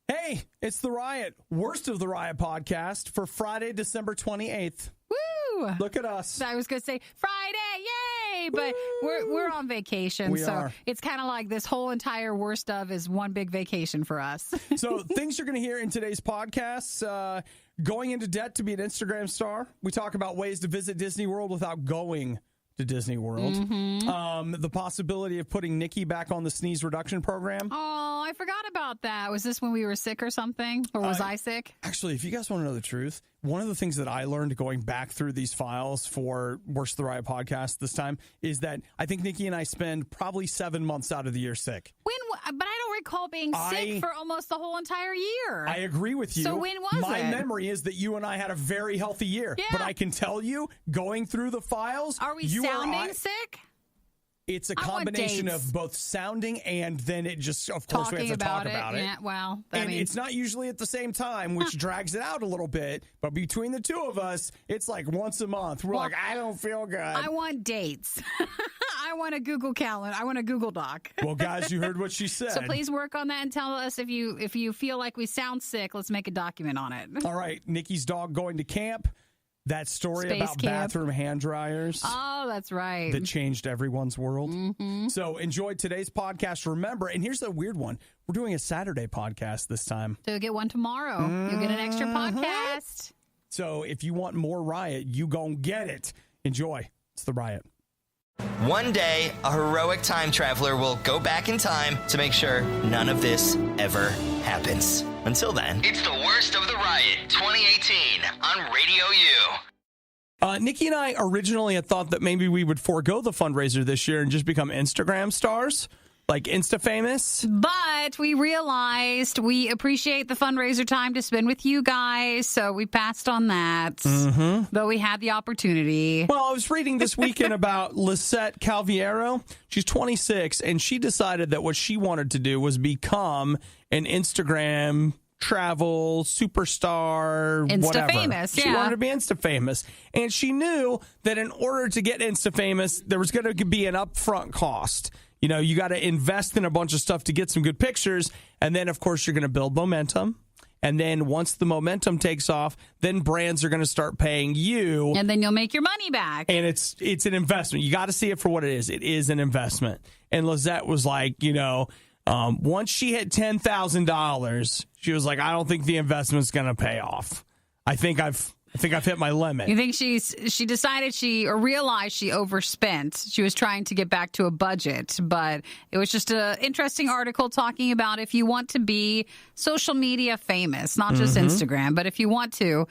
Hey, it's the Riot, worst of the Riot podcast for Friday, December 28th. Woo! Look at us. I was going to say Friday, yay! But we're on vacation, We so are. it's kind of like this whole entire worst of is one big vacation for us. So things you're going to hear in today's podcast, going into debt to be an Instagram star. We talk about ways to visit Disney World without going to Disney World. The possibility of putting Nikki back on the sneeze reduction program. Oh, I forgot about that. Was this when we were sick or something? Or was I sick? Actually, if you guys want to know the truth, one of the things that I learned going back through these files for Worst of the Riot podcast this time is that I think Nikki and I spend probably 7 months out of the year sick. But I don't recall being sick for almost the whole entire year. I agree with you. So when was it? My memory is that you and I had a very healthy year. Yeah. But I can tell you, going through the files, Are we sounding sick? It's a combination of both sounding and then it just, of course, we have to talk about it. Yeah, well, It's not usually at the same time, which drags it out a little bit. But between the two of us, it's like once a month. We're like, I don't feel good. I want dates. I want a Google Calendar. I want a Google Doc. Well, guys, you heard what she said. So please work on that and tell us if you feel like we sound sick. Let's make a document on it. All right, Nikki's dog going to camp. That story Space about camp. bathroom hand dryers. Oh, that's right. That changed everyone's world. Mm-hmm. So enjoy today's podcast. Remember, and here's the weird one. We're doing a Saturday podcast this time. So you'll get one tomorrow. You'll get an extra podcast. So if you want more Riot, you gon' get it. Enjoy. It's the Riot. One day, a heroic time traveler will go back in time to make sure none of this ever happens. Until then, it's the Worst of the Riot 2018 on RadioU. Nikki and I originally had thought that maybe we would forego the fundraiser this year and just become Instagram stars, like Insta-famous. But we realized we appreciate the fundraiser time to spend with you guys, so we passed on that, though we had the opportunity. Well, I was reading this weekend about Lisette Calviero. She's 26, and she decided that what she wanted to do was become an Instagram travel superstar, whatever. Insta-famous, She wanted to be Insta-famous. And she knew that in order to get Insta-famous, there was going to be an upfront cost. You know, you got to invest in a bunch of stuff to get some good pictures. And then, of course, you're going to build momentum. And then once the momentum takes off, then brands are going to start paying you. And then you'll make your money back. And it's an investment. You got to see it for what it is. It is an investment. And Lisette was like, once she hit $10,000, she was like, I don't think the investment's going to pay off. I think I've hit my limit. You think she decided realized she overspent. She was trying to get back to a budget, but it was just an interesting article talking about if you want to be social media famous, not just Instagram, but if you want to,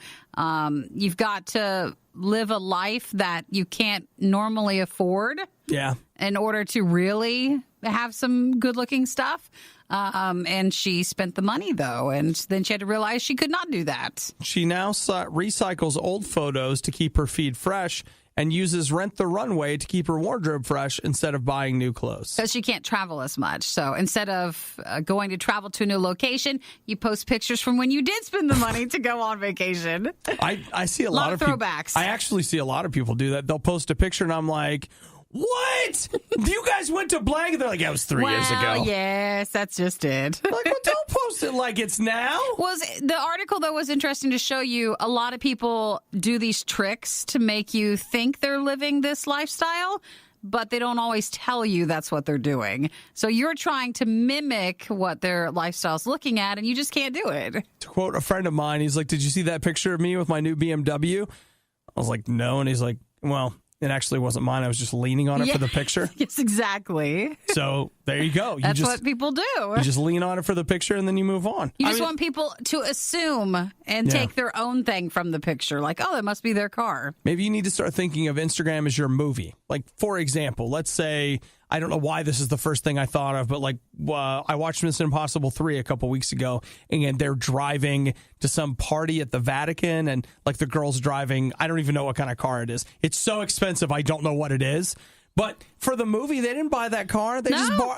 you've got to live a life that you can't normally afford. Yeah. In order to really have some good looking stuff. And she spent the money, though, and then she had to realize she could not do that. She now recycles old photos to keep her feed fresh and uses Rent the Runway to keep her wardrobe fresh instead of buying new clothes. Because she can't travel as much. So instead of going to travel to a new location, you post pictures from when you did spend the money to go on vacation. I see a lot of throwbacks. I actually see a lot of people do that. They'll post a picture and I'm like, what? You guys went to blank? And they're like, yeah, it was 3 years ago. Yes, that's just it. Like, well, don't post it like it's now. The article, though, was interesting to show you a lot of people do these tricks to make you think they're living this lifestyle, but they don't always tell you that's what they're doing. So you're trying to mimic what their lifestyle's looking at, and you just can't do it. To quote a friend of mine, he's like, did you see that picture of me with my new BMW? I was like, no. And he's like, well, it actually wasn't mine. I was just leaning on it for the picture. Yes, exactly. So there you go. That's what people do. You just lean on it for the picture and then you move on. You just want people to assume and take their own thing from the picture. Like, oh, that must be their car. Maybe you need to start thinking of Instagram as your movie. Like, for example, let's say, I don't know why this is the first thing I thought of, but I watched Mission Impossible 3 a couple weeks ago, and they're driving to some party at the Vatican, and like the girl's driving, I don't even know what kind of car it is. It's so expensive, I don't know what it is. But for the movie, they didn't buy that car. They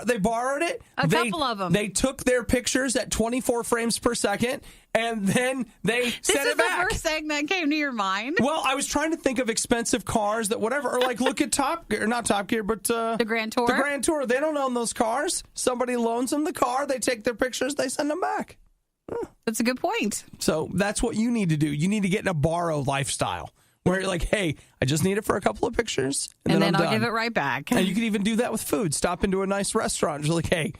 they borrowed it. A couple of them. They took their pictures at 24 frames per second, and then they sent it back. This is the first thing that came to your mind? Well, I was trying to think of expensive cars that whatever, or like look at not Top Gear, but the Grand Tour. The Grand Tour. They don't own those cars. Somebody loans them the car. They take their pictures. They send them back. That's a good point. So that's what you need to do. You need to get in a borrow lifestyle where you're like, hey, I just need it for a couple of pictures. And then I'll done. give it right back. And you can even do that with food. Stop into a nice restaurant. You're like, hey,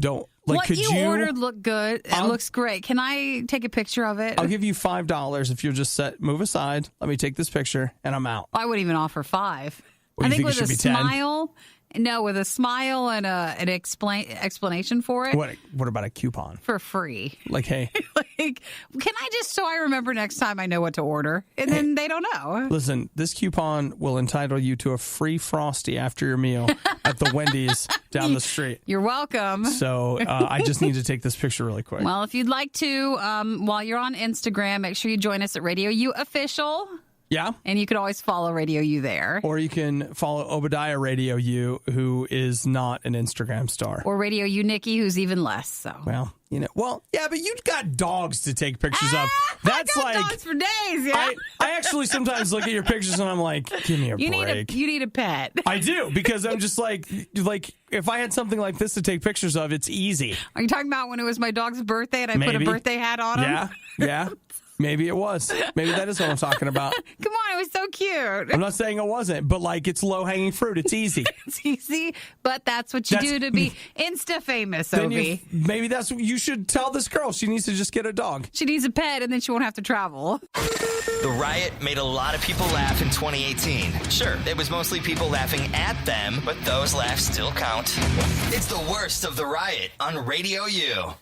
don't. Like, what could you ordered looked good. It looks great. Can I take a picture of it? I'll give you $5 if you'll just move aside. Let me take this picture, and I'm out. I wouldn't even offer $5. Well, I think with it should a be 10? smile. No, with a smile and an explanation for it. What about a coupon? For free. Like, hey. Like, can I just, so I remember next time I know what to order? And then they don't know. Listen, this coupon will entitle you to a free Frosty after your meal at the Wendy's down the street. You're welcome. So I just need to take this picture really quick. Well, if you'd like to, while you're on Instagram, make sure you join us at RadioU Official. Yeah. And you could always follow RadioU there. Or you can follow Obadiah RadioU, who is not an Instagram star. Or RadioU Nikki, who's even less. So. Well, yeah, but you've got dogs to take pictures of. That's I got dogs for days, yeah. I actually sometimes look at your pictures and I'm like, give me a break. You need a pet. I do, because I'm just like if I had something like this to take pictures of, it's easy. Are you talking about when it was my dog's birthday and I put a birthday hat on him? Yeah. Maybe it was. Maybe that is what I'm talking about. Come on, it was so cute. I'm not saying it wasn't, but it's low-hanging fruit. It's easy. It's easy, but that's what you do to be Insta-famous, Obi. Maybe that's what you should tell this girl. She needs to just get a dog. She needs a pet, and then she won't have to travel. The riot made a lot of people laugh in 2018. Sure, it was mostly people laughing at them, but those laughs still count. It's the worst of the riot on Radio U.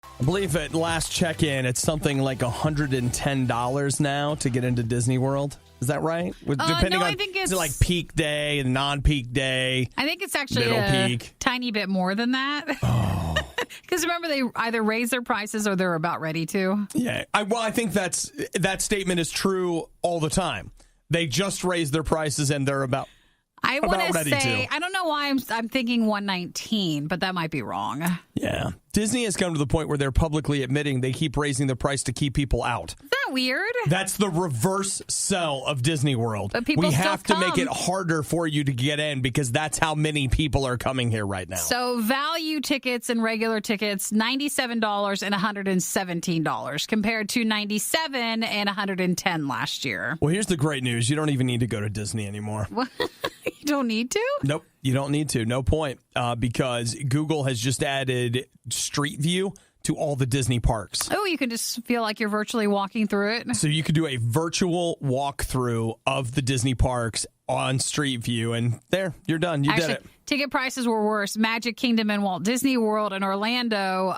I believe at last check-in, it's something like $110 now to get into Disney World. Is that right? Depending on, I think is it like peak day and non-peak day? I think it's actually middle peak. Tiny bit more than that. Oh. Because remember, they either raise their prices or they're about ready to. Yeah. I think that statement is true all the time. They just raised their prices and they're about I want to say, I don't know why I'm thinking 119, but that might be wrong. Yeah. Disney has come to the point where they're publicly admitting they keep raising the price to keep people out. Is that weird? That's the reverse sell of Disney World. But people we still have to make it harder for you to get in because that's how many people are coming here right now. So value tickets and regular tickets, $97 and $117 compared to $97 and $110 last year. Well, here's the great news. You don't even need to go to Disney anymore. What? You don't need to? Nope. You don't need to. No point. Because Google has just added Street View to all the Disney parks. Oh, you can just feel like you're virtually walking through it. So you could do a virtual walkthrough of the Disney parks on Street View, and there, you're done. You did it. Ticket prices were worse. Magic Kingdom and Walt Disney World in Orlando,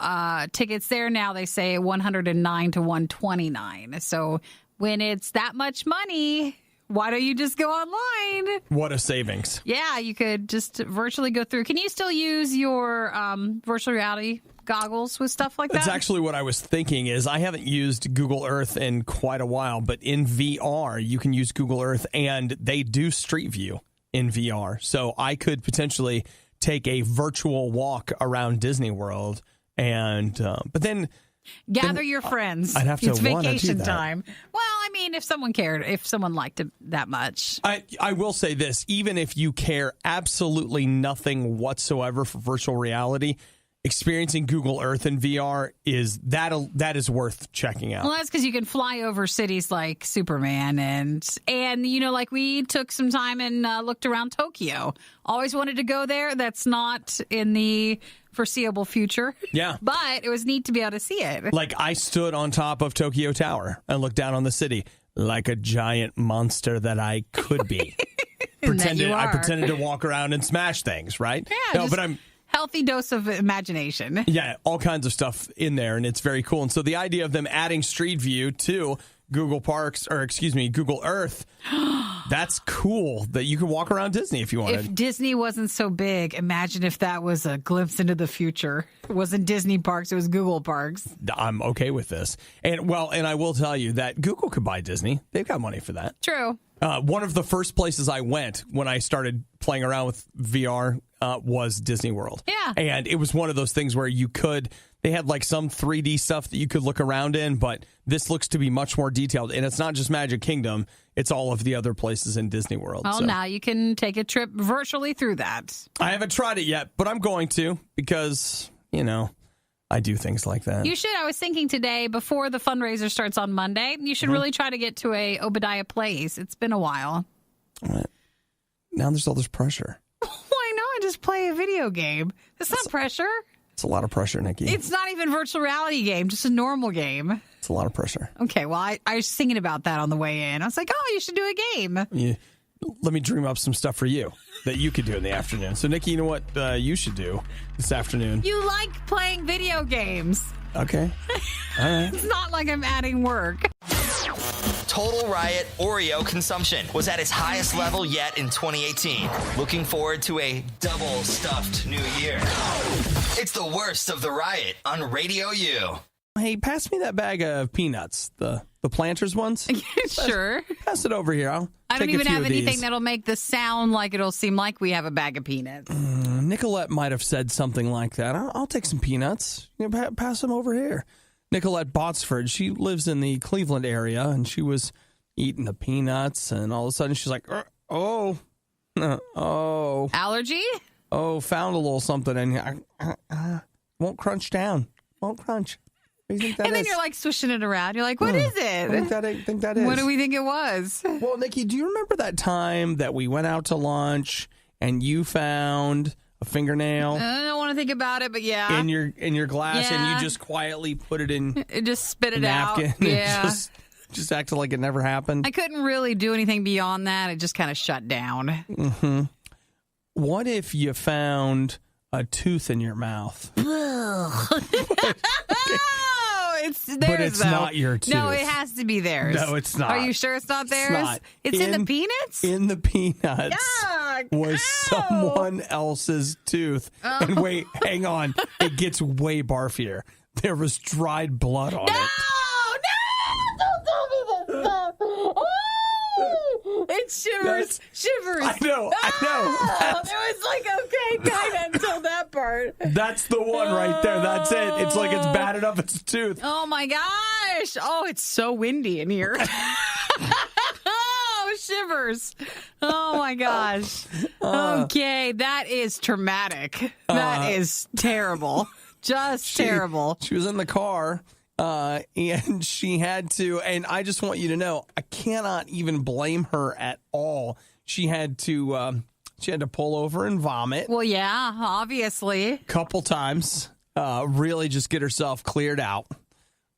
tickets there now, they say $109 to $129. So when it's that much money, why don't you just go online? What a savings. Yeah, you could just virtually go through. Can you still use your virtual reality goggles with stuff like that? That's actually what I was thinking is I haven't used Google Earth in quite a while, but in VR, you can use Google Earth, and they do Street View in VR. So I could potentially take a virtual walk around Disney World, and but then... Gather your friends. I'd have to It's vacation do that. time. Well, I mean, if someone cared, if someone liked it that much. I will say this, even if you care absolutely nothing whatsoever for virtual reality, experiencing Google Earth in VR that is worth checking out. Well, that's because you can fly over cities like Superman and like we took some time and looked around Tokyo. Always wanted to go there. That's not in the foreseeable future. Yeah. But it was neat to be able to see it. Like I stood on top of Tokyo Tower and looked down on the city like a giant monster that I could be. I pretended to walk around and smash things, right? Yeah. No, but I'm healthy dose of imagination. Yeah, all kinds of stuff in there, and it's very cool. And so the idea of them adding Street View to Google Earth, that's cool that you can walk around Disney if you wanted. If Disney wasn't so big, imagine if that was a glimpse into the future. It wasn't Disney parks, it was Google parks. I'm okay with this. And I will tell you that Google could buy Disney. They've got money for that. True. One of the first places I went when I started playing around with VR was Disney World. Yeah. And it was one of those things where they had like some 3D stuff that you could look around in, but this looks to be much more detailed. And it's not just Magic Kingdom, it's all of the other places in Disney World. Well, now you can take a trip virtually through that. I haven't tried it yet, but I'm going to because, I do things like that. You should. I was thinking today, before the fundraiser starts on Monday, you should really try to get to a Obadiah Place. It's been a while. Right. Now there's all this pressure. Why not just play a video game? That's not pressure. It's a lot of pressure, Nikki. It's not even a virtual reality game, just a normal game. It's a lot of pressure. Okay, well, I was thinking about that on the way in. I was like, oh, you should do a game. Yeah. Let me dream up some stuff for you that you could do in the afternoon. So, Nikki, you know what you should do this afternoon? You like playing video games. Okay. All right. It's not like I'm adding work. Total Riot Oreo consumption was at its highest level yet in 2018. Looking forward to a double-stuffed new year. It's the worst of the Riot on RadioU. Hey, pass me that bag of peanuts, the Planters ones. Sure. Pass it over here. I don't even have anything that'll make the sound like it'll seem like we have a bag of peanuts. Nicolette might have said something like that. I'll take some peanuts. Pass them over here. Nicolette Botsford, she lives in the Cleveland area, and she was eating the peanuts, and all of a sudden she's like, oh. Allergy? Oh, found a little something in here. Won't crunch down. Won't crunch. What do you think that is? And then you're like swishing it around. You're like, what is it? I think that is. What do we think it was? Well, Nikki, do you remember that time that we went out to lunch and you found a fingernail? I don't want to think about it, but yeah. In your glass, and Yeah. you just quietly put it in It just spit it out. napkin. Yeah. And just acted like it never happened. I couldn't really do anything beyond that. It just kind of shut down. What if you found a tooth in your mouth? But it's not your tooth. No, it has to be theirs. No, it's not. Are you sure it's not theirs? It's not. It's in the peanuts? In the peanuts Yuck. was Ow. someone else's tooth. And wait, hang on. It gets way barfier. There was dried blood on it. No! Don't tell me this stuff. Oh, it shivers. I know. Oh, it was like, okay, kind of until that part. That's the one right there. That's it. It's like it's batted up its tooth. Oh, my gosh. Oh, it's so windy in here. Oh, shivers. Oh, my gosh. Okay, that is traumatic. That is terrible. Just terrible. She was in the car, and she had to, and I just want you to know, I cannot even blame her at all. She had to pull over and vomit. Well, yeah, obviously. A couple times, really just get herself cleared out.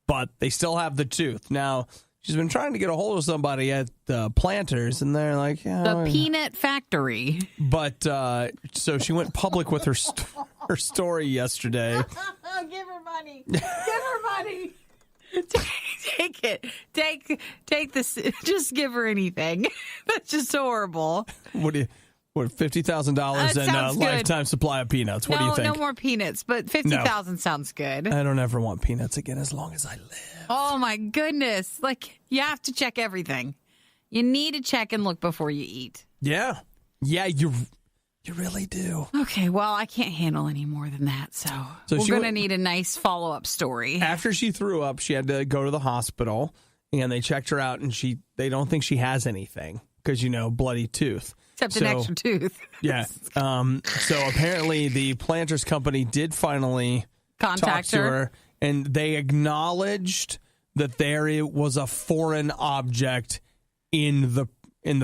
But they still have the tooth. Now, she's been trying to get a hold of somebody at the Planters, and they're like, yeah. The Peanut Factory. But, so she went public with her her story yesterday. Give her money. Give her money. Take it. Take this. Just give her anything. That's just horrible. What $50,000 and a lifetime supply of peanuts? What do you think? No more peanuts, but 50,000 sounds good. I don't ever want peanuts again as long as I live. Oh my goodness. Like, you have to check everything. You need to check and look before you eat. Yeah. Yeah, you really do. Okay, well, I can't handle any more than that, so we're going to need a nice follow-up story. After she threw up, she had to go to the hospital, and they checked her out, and they don't think she has anything because, bloody tooth. Except an extra tooth. Yeah. So apparently the Planters company did finally contact talk to her, and they acknowledged that there was a foreign object in the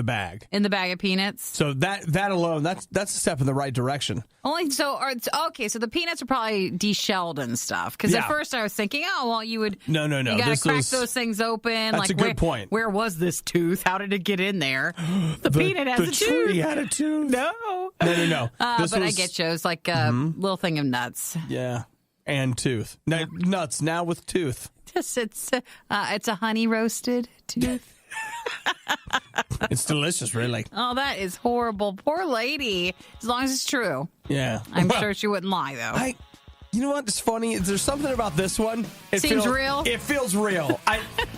bag. In the bag of peanuts? So that alone, that's a step in the right direction. So the peanuts are probably deshelled and stuff. Because at first I was thinking, you would... No. You got to crack those things open. That's a good point. Where was this tooth? How did it get in there? The peanut has a tooth. The tree had a tooth. No. No. But I get you. It's like a little thing of nuts. Yeah. And tooth. Nuts, now with tooth. It's a honey roasted tooth. It's delicious, really. Oh, that is horrible. Poor lady. As long as it's true. Yeah. I'm sure she wouldn't lie, though. You know what? It's funny. There's something about this one. Seems real? It feels real.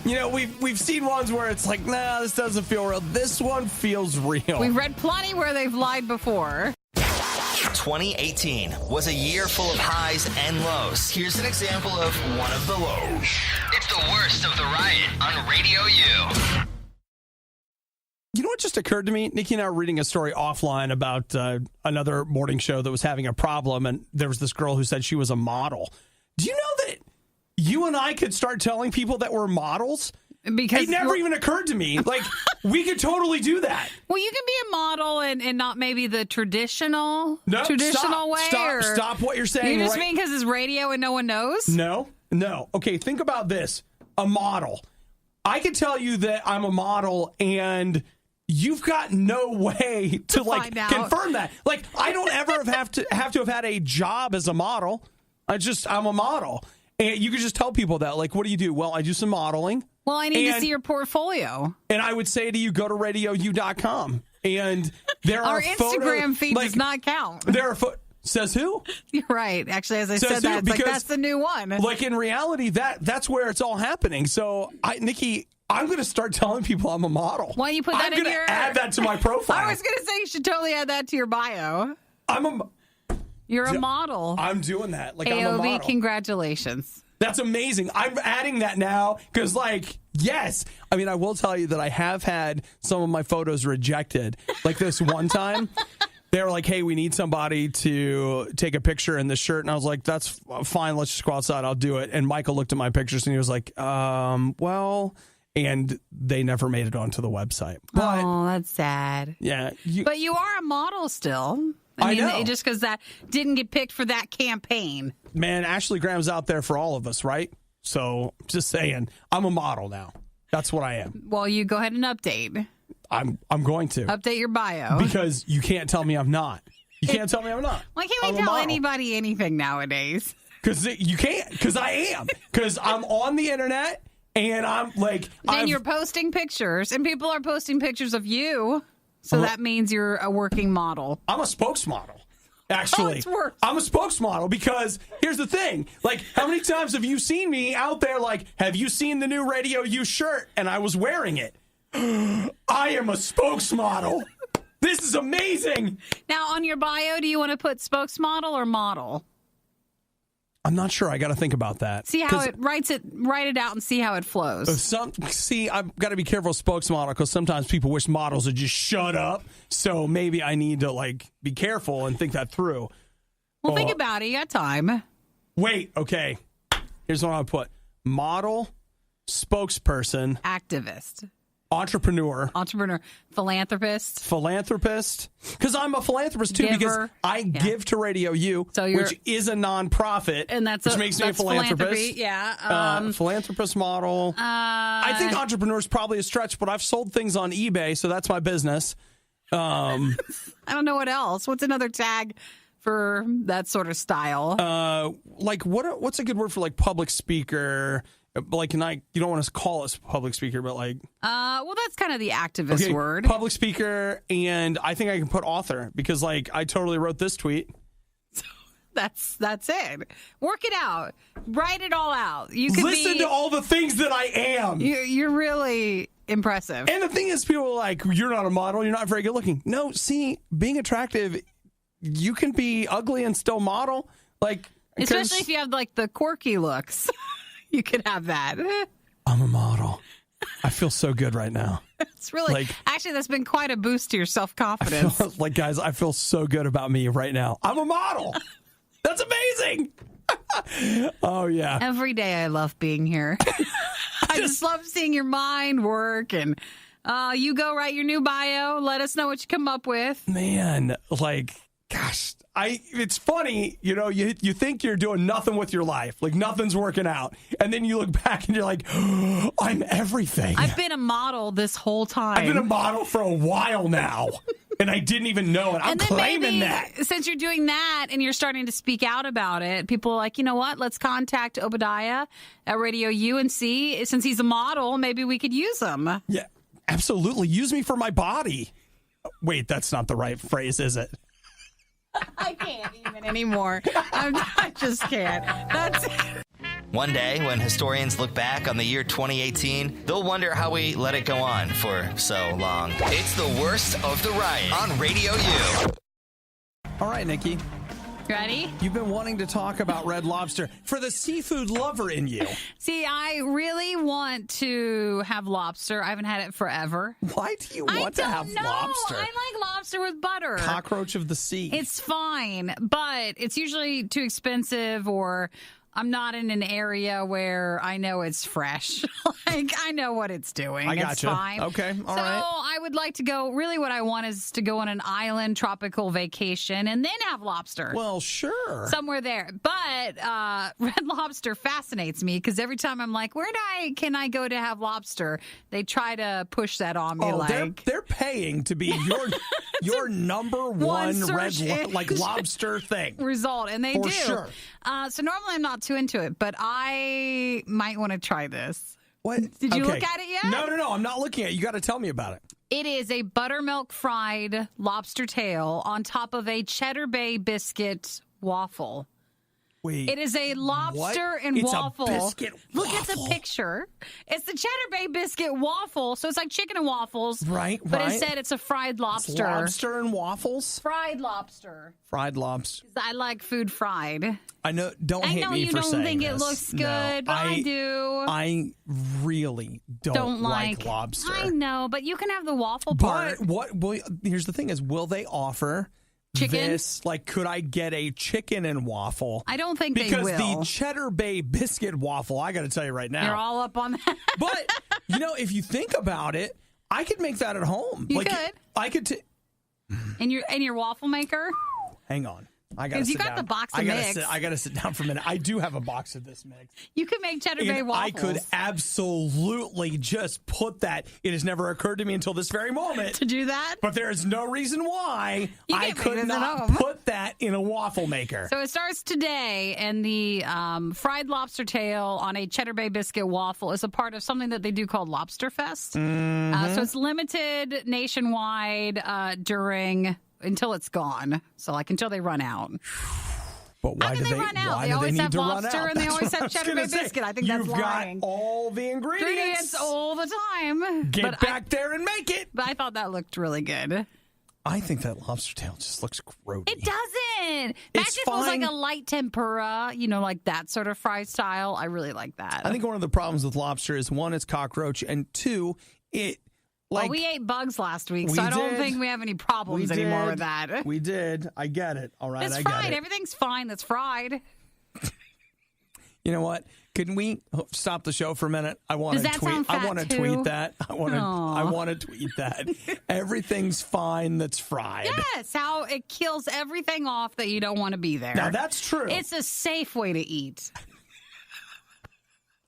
We've seen ones where it's like, nah, this doesn't feel real. This one feels real. We've read plenty where they've lied before. 2018 was a year full of highs and lows. Here's an example of one of the lows. It's the worst of the Riot on RadioU. You know what just occurred to me? Nikki and I were reading a story offline about another morning show that was having a problem, and there was this girl who said she was a model. Do you know you and I could start telling people that we're models? Because it never even occurred to me. Like, we could totally do that. Well, you can be a model and not maybe the traditional way. Stop what you're saying. You just mean because it's radio and no one knows? No. Okay, think about this. A model. I can tell you that I'm a model, and you've got no way to like confirm that. Like, I don't ever have to have had a job as a model. I'm a model. And you could just tell people that. Like, what do you do? Well, I do some modeling. Well, I need to see your portfolio. And I would say to you, go to RadioU.com. And there are our Instagram feed does not count. There are says who? You're right. Actually, as I said that, it's like that's the new one. Like, in reality, that's where it's all happening. So, Nikki, I'm going to start telling people I'm a model. Why don't you put that in your... I'm going to add that to my profile. I was going to say you should totally add that to your bio. You're a model. I'm doing that. Like, AOB, I'm a model. Congratulations. That's amazing. I'm adding that now because, like, yes. I mean, I will tell you that I have had some of my photos rejected. Like, this one time, they were like, hey, we need somebody to take a picture in this shirt. And I was like, that's fine. Let's just go outside. I'll do it. And Michael looked at my pictures and he was like, well, and they never made it onto the website. But, oh, that's sad. Yeah. But you are a model still. I mean, know. Just because that didn't get picked for that campaign. Man, Ashley Graham's out there for all of us, right? So, just saying, I'm a model now. That's what I am. Well, you go ahead and update. I'm going to. Update your bio. Because you can't tell me I'm not. You can't tell me I'm not. Why can't we tell anybody anything nowadays? Because you can't. Because I am. Because I'm on the internet, and I'm like... And you're posting pictures, and people are posting pictures of you. So that means you're a working model. I'm a spokesmodel, actually. Oh, it's worse. I'm a spokesmodel because here's the thing. Like, how many times have you seen me out there, like, have you seen the new RadioU shirt? And I was wearing it. I am a spokesmodel. This is amazing. Now, on your bio, do you want to put spokesmodel or model? I'm not sure. I got to think about that. See how write it out and see how it flows. I've got to be careful with spokesmodel because sometimes people wish models would just shut up. So maybe I need to like be careful and think that through. Well, think about it. You got time. Wait. Okay. Here's what I'll put: model, spokesperson, activist. Entrepreneur, philanthropist, because I'm a philanthropist too. Giver. Because I give to RadioU, which is a nonprofit, and which makes me a philanthropist. Yeah, philanthropist model. I think entrepreneur is probably a stretch, but I've sold things on eBay, so that's my business. I don't know what else. What's another tag for that sort of style? Like what's a good word for like public speaker? Like, you don't want to call us public speaker, but like... well, that's kind of the activist word. Public speaker, and I think I can put author, because, like, I totally wrote this tweet. That's it. Work it out. Write it all out. You can listen to all the things that I am. You're really impressive. And the thing is, people are like, you're not a model, you're not very good looking. No, see, being attractive, you can be ugly and still model. Like, especially if you have, like, the quirky looks. You could have that. I'm a model. I feel so good right now. It's really, actually, that's been quite a boost to your self-confidence. Like, guys, I feel so good about me right now. I'm a model. That's amazing. Oh, yeah. Every day I love being here. I just love seeing your mind work. And you go write your new bio. Let us know what you come up with. Man, like, gosh. It's funny, you think you're doing nothing with your life, like nothing's working out, and then you look back and you're like, oh, I'm everything. I've been a model this whole time. I've been a model for a while now, and I didn't even know it. I'm claiming that. Since you're doing that and you're starting to speak out about it, people are like, you know what? Let's contact Obadiah at RadioU and see, since he's a model, maybe we could use him. Yeah, absolutely. Use me for my body. Wait, that's not the right phrase, is it? I can't even anymore. I just can't. That's it. One day, when historians look back on the year 2018, they'll wonder how we let it go on for so long. It's the worst of the riot on RadioU. All right, Nikki. Ready? You've been wanting to talk about Red Lobster. For the seafood lover in you. See, I really want to have lobster. I haven't had it forever. Why do you want to have lobster? I like lobster with butter. Cockroach of the sea. It's fine, but it's usually too expensive or I'm not in an area where I know it's fresh. Like, I know what it's doing. I It's gotcha. fine. Okay, all so right. I would like to go, really what I want is to go on an island tropical vacation and then have lobster. Well, sure. Somewhere there. But Red Lobster fascinates me because every time I'm like, can I go to have lobster? They try to push that on me. They're paying to be your number one lobster thing. Result, and they For do. sure. So normally I'm not too into it, but I might want to try this. What? Did you look at it yet? No, I'm not looking at it. You got to tell me about it. It is a buttermilk fried lobster tail on top of a Cheddar Bay biscuit waffle. Wait, it is a lobster and it's waffle. A biscuit Look waffle. at the picture. It's the Cheddar Bay biscuit waffle. So it's like chicken and waffles. Right. But instead it's a fried lobster. It's lobster and waffles? Fried lobster. Fried lobster. I like food fried. I know. Don't hate me for saying this. I know you don't think it looks good, but I do. I really don't like lobster. I know, but you can have the waffle part. But here's the thing: will they offer chicken? This? Like, could I get a chicken and waffle? I don't think they because will. the Cheddar Bay biscuit waffle. I got to tell you right now, you're all up on that. But if you think about it, I could make that at home. You could. I could. In your waffle maker. Hang on. Because you got the box of mix. I got to sit down for a minute. I do have a box of this mix. You can make Cheddar Bay waffles. I could absolutely just put that. It has never occurred to me until this very moment to do that. But there is no reason why I could not put that in a waffle maker. So it starts today, and the fried lobster tail on a Cheddar Bay biscuit waffle is a part of something that they do called Lobster Fest. So it's limited nationwide until it's gone. So until they run out. But why do they run out? Why they do always they need have to lobster run out? and they always have Cheddar Bay biscuit. I think that's lying. You've got all the ingredients all the time. Get back there and make it. But I thought that looked really good. I think that lobster tail just looks grody. It doesn't. That just was like a light tempura, like that sort of fry style. I really like that. I think one of the problems with lobster is, one, it's cockroach, and two, we ate bugs last week, so I don't think we have any problems anymore with that. We did. I get it. All right, it's I fried. get it. Everything's fine that's fried. You know what? Can we stop the show for a minute? I want to tweet. I want to tweet that. I want to tweet that. Everything's fine that's fried. Yes, how it kills everything off that you don't want to be there. Now that's true. It's a safe way to eat.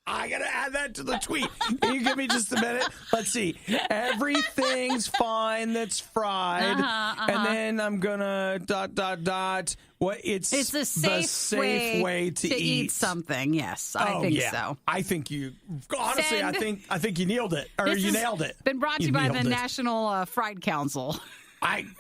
I got to add that to the tweet. Can you give me just a minute? Let's see. Everything's fine that's fried. And then I'm going to ... What? It's the safe way to eat something. Yes, I think so. I think you, honestly, I think you nailed it. Or you nailed it. Been brought to you by the National Fried Council.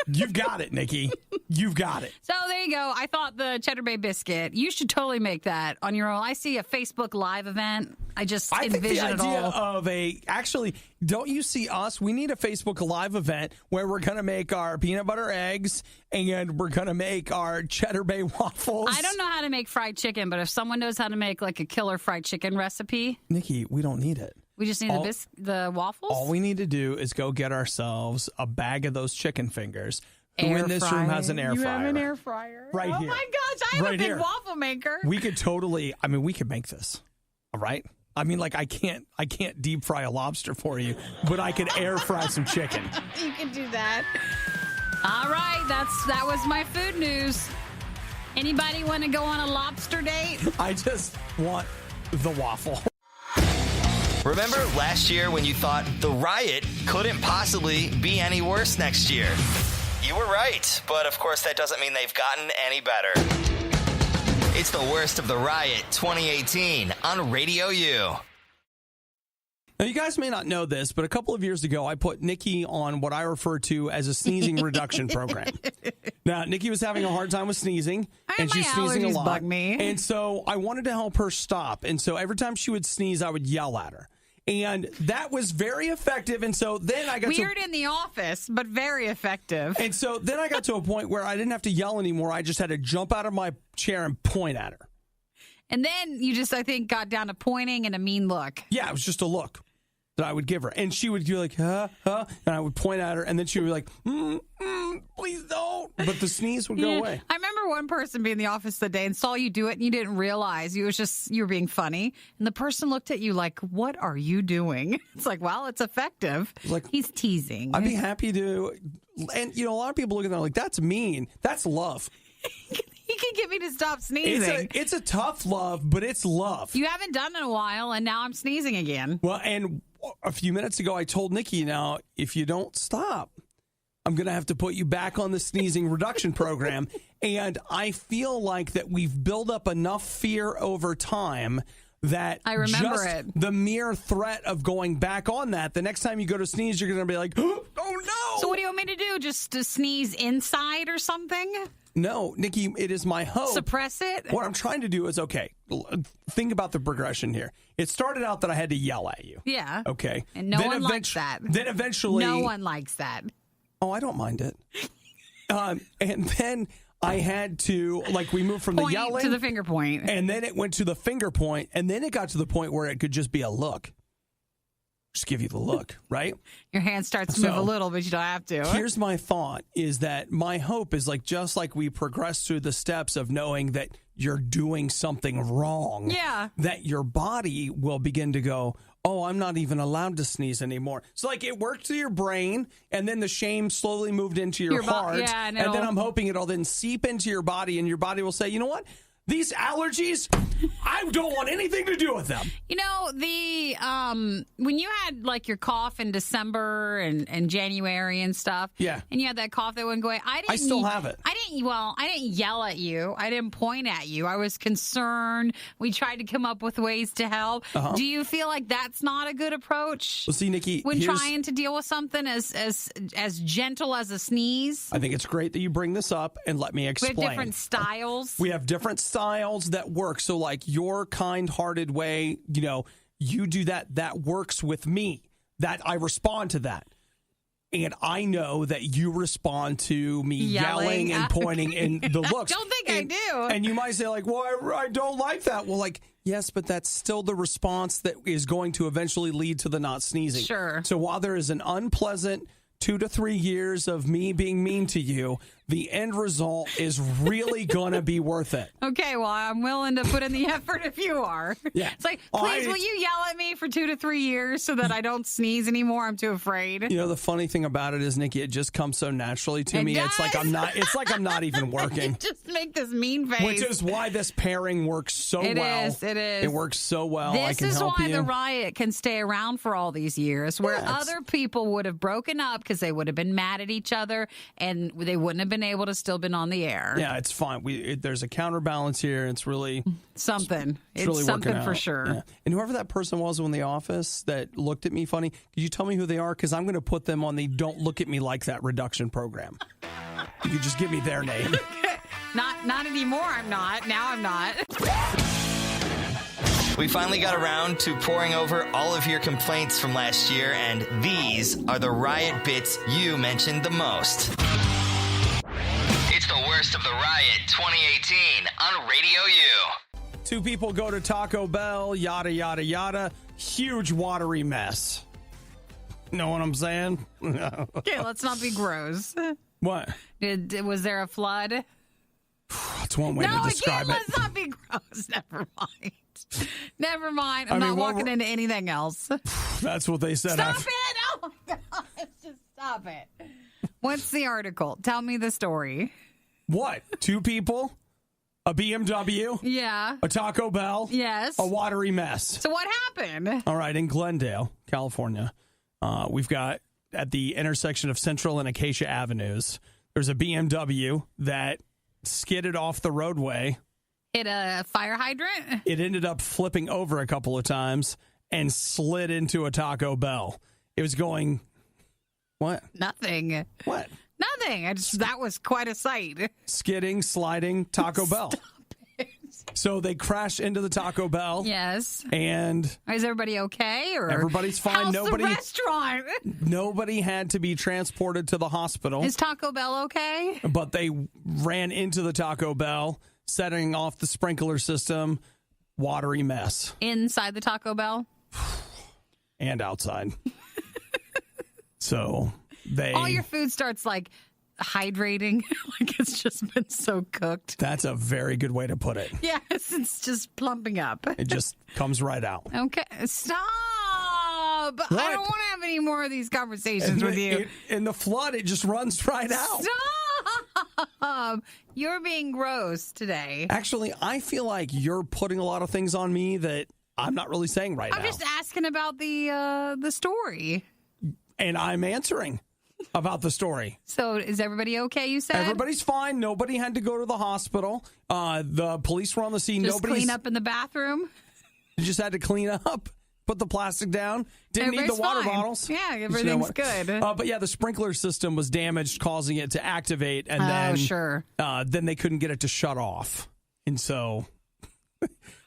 You've got it, Nikki. You've got it. So there you go. I thought the Cheddar Bay biscuit, you should totally make that on your own. I see a Facebook Live event. I envision think the idea all. of actually, don't you see us? We need a Facebook Live event where we're going to make our peanut butter eggs and we're going to make our Cheddar Bay waffles. I don't know how to make fried chicken, but if someone knows how to make like a killer fried chicken recipe. Nikki, we don't need it. We just need the waffles? All we need to do is go get ourselves a bag of those chicken fingers. Who in this room has an air fryer? You have an air fryer? Right here. Oh my gosh, I have a big waffle maker. We could we could make this. All right? I mean, I can't deep fry a lobster for you, but I could air fry some chicken. You can do that. All right, that was my food news. Anybody want to go on a lobster date? I just want the waffle. Remember last year when you thought the riot couldn't possibly be any worse next year? You were right, but of course that doesn't mean they've gotten any better. It's the worst of the riot 2018 on RadioU. Now, you guys may not know this, but a couple of years ago, I put Nikki on what I refer to as a sneezing reduction program. Now, Nikki was having a hard time with sneezing, and she's sneezing a lot. Bug me. And so I wanted to help her stop. And so every time she would sneeze, I would yell at her. And that was very effective. And so then I got weird in the office, but very effective. And so then I got to a point where I didn't have to yell anymore. I just had to jump out of my chair and point at her. And then you just, I think, got down to pointing and a mean look. Yeah, it was just a look that I would give her. And she would be like, huh, and I would point at her, and then she would be like, please don't. But the sneeze would go away. I remember remember one person being in the office that day and saw you do it and you didn't realize you were being funny. And the person looked at you like, what are you doing? It's like, well, it's effective. Like, he's teasing. I'd be happy to. And, a lot of people look at that like, that's mean. That's love. He can get me to stop sneezing. It's a tough love, but it's love. You haven't done it in a while, and now I'm sneezing again. Well, and a few minutes ago, I told Nikki, now, if you don't stop, I'm going to have to put you back on the sneezing reduction program. And I feel like that we've built up enough fear over time that I remember just it. The mere threat of going back on that, the next time you go to sneeze, you're going to be like, oh, no. So what do you want me to do? Just to sneeze inside or something? No, Nikki, it is my hope. Suppress it? What I'm trying to do is, okay, think about the progression here. It started out that I had to yell at you. Yeah. Okay. And no one likes that. Then eventually. No one likes that. Oh, I don't mind it. And then I had to, we moved from Point the yelling to the finger point. And then it went to the finger point. And then it got to the point where it could just be a look. Just give you the look, right? Your hand starts to move a little, but you don't have to. Here's my thought is that my hope is just like we progress through the steps of knowing that you're doing something wrong. Yeah. That your body will begin to go, oh, I'm not even allowed to sneeze anymore. So it worked through your brain, and then the shame slowly moved into your heart. Yeah, and then I'm hoping it'll then seep into your body, and your body will say, you know what? These allergies, I don't want anything to do with them. When you had your cough in December and January and stuff, yeah, and you had that cough that wouldn't go away. I still have it. I didn't yell at you. I didn't point at you. I was concerned. We tried to come up with ways to help. Uh-huh. Do you feel like that's not a good approach? Well, see, Nikki, when trying to deal with something as gentle as a sneeze. I think it's great that you bring this up and let me explain. We have different styles. We have different styles that work. So your kind-hearted way, you do that works with me. That I respond to that. And I know that you respond to me yelling and pointing and the looks. I don't think I do. And you might say well, I don't like that. Well, yes, but that's still the response that is going to eventually lead to the not sneezing. Sure. So while there is an unpleasant 2 to 3 years of me being mean to you, the end result is really going to be worth it. Okay, well, I'm willing to put in the effort if you are. Yeah. It's please, will you yell at me for 2 to 3 years so that I don't sneeze anymore? I'm too afraid. The funny thing about it is, Nikki, it just comes so naturally to me. Does. It's like I'm not even working. You just make this mean face. Which is why this pairing works so well. It is. It works so well. This is why the Riot can stay around for all these years, where other people would have broken up because they would have been mad at each other and they wouldn't have been able to still been on the air. Yeah, it's fine. There's a counterbalance here. It's really something. It's really something for sure. Yeah. And whoever that person was in the office that looked at me funny, could you tell me who they are? Because I'm going to put them on the "Don't Look at Me Like That" reduction program. You could just give me their name. Not anymore. I'm not. Now I'm not. We finally got around to pouring over all of your complaints from last year, and these are the Riot bits you mentioned the most. It's the worst of the Riot 2018 on Radio U. 2 people go to Taco Bell, yada, yada, yada. Huge watery mess. Know what I'm saying? Okay, let's not be gross. What? Was there a flood? That's one way to describe it. Let's not be gross. Never mind. I'm not walking into anything else. That's what they said. Stop it! Oh my gosh, just stop it. What's the article? Tell me the story. What? 2 people? A BMW? Yeah. A Taco Bell? Yes. A watery mess. So what happened? All right, in Glendale, California, we've got at the intersection of Central and Acacia Avenues, there's a BMW that skidded off the roadway. Hit a fire hydrant? It ended up flipping over a couple of times and slid into a Taco Bell. It was going... What? Nothing. What? Nothing. That was quite a sight. Skidding, sliding, Taco Bell. Stop it. So they crashed into the Taco Bell. Yes. And is everybody okay? Or everybody's fine. How's the restaurant? Nobody had to be transported to the hospital. Is Taco Bell okay? But they ran into the Taco Bell, setting off the sprinkler system. Watery mess. Inside the Taco Bell? And outside. So all your food starts hydrating. Like it's just been so cooked. That's a very good way to put it. Yes, it's just plumping up. It just comes right out. Okay, stop. What? I don't want to have any more of these conversations with you. In the flood, it just runs right out. Stop. You're being gross today. Actually, I feel like you're putting a lot of things on me that I'm not really saying right now. I'm just asking about the story. And I'm answering about the story. So is everybody okay, you said? Everybody's fine. Nobody had to go to the hospital. The police were on the scene. Just clean up in the bathroom? You just had to clean up, put the plastic down. Didn't need the water bottles. Yeah, everything's good. But yeah, the sprinkler system was damaged, causing it to activate. And then they couldn't get it to shut off. And so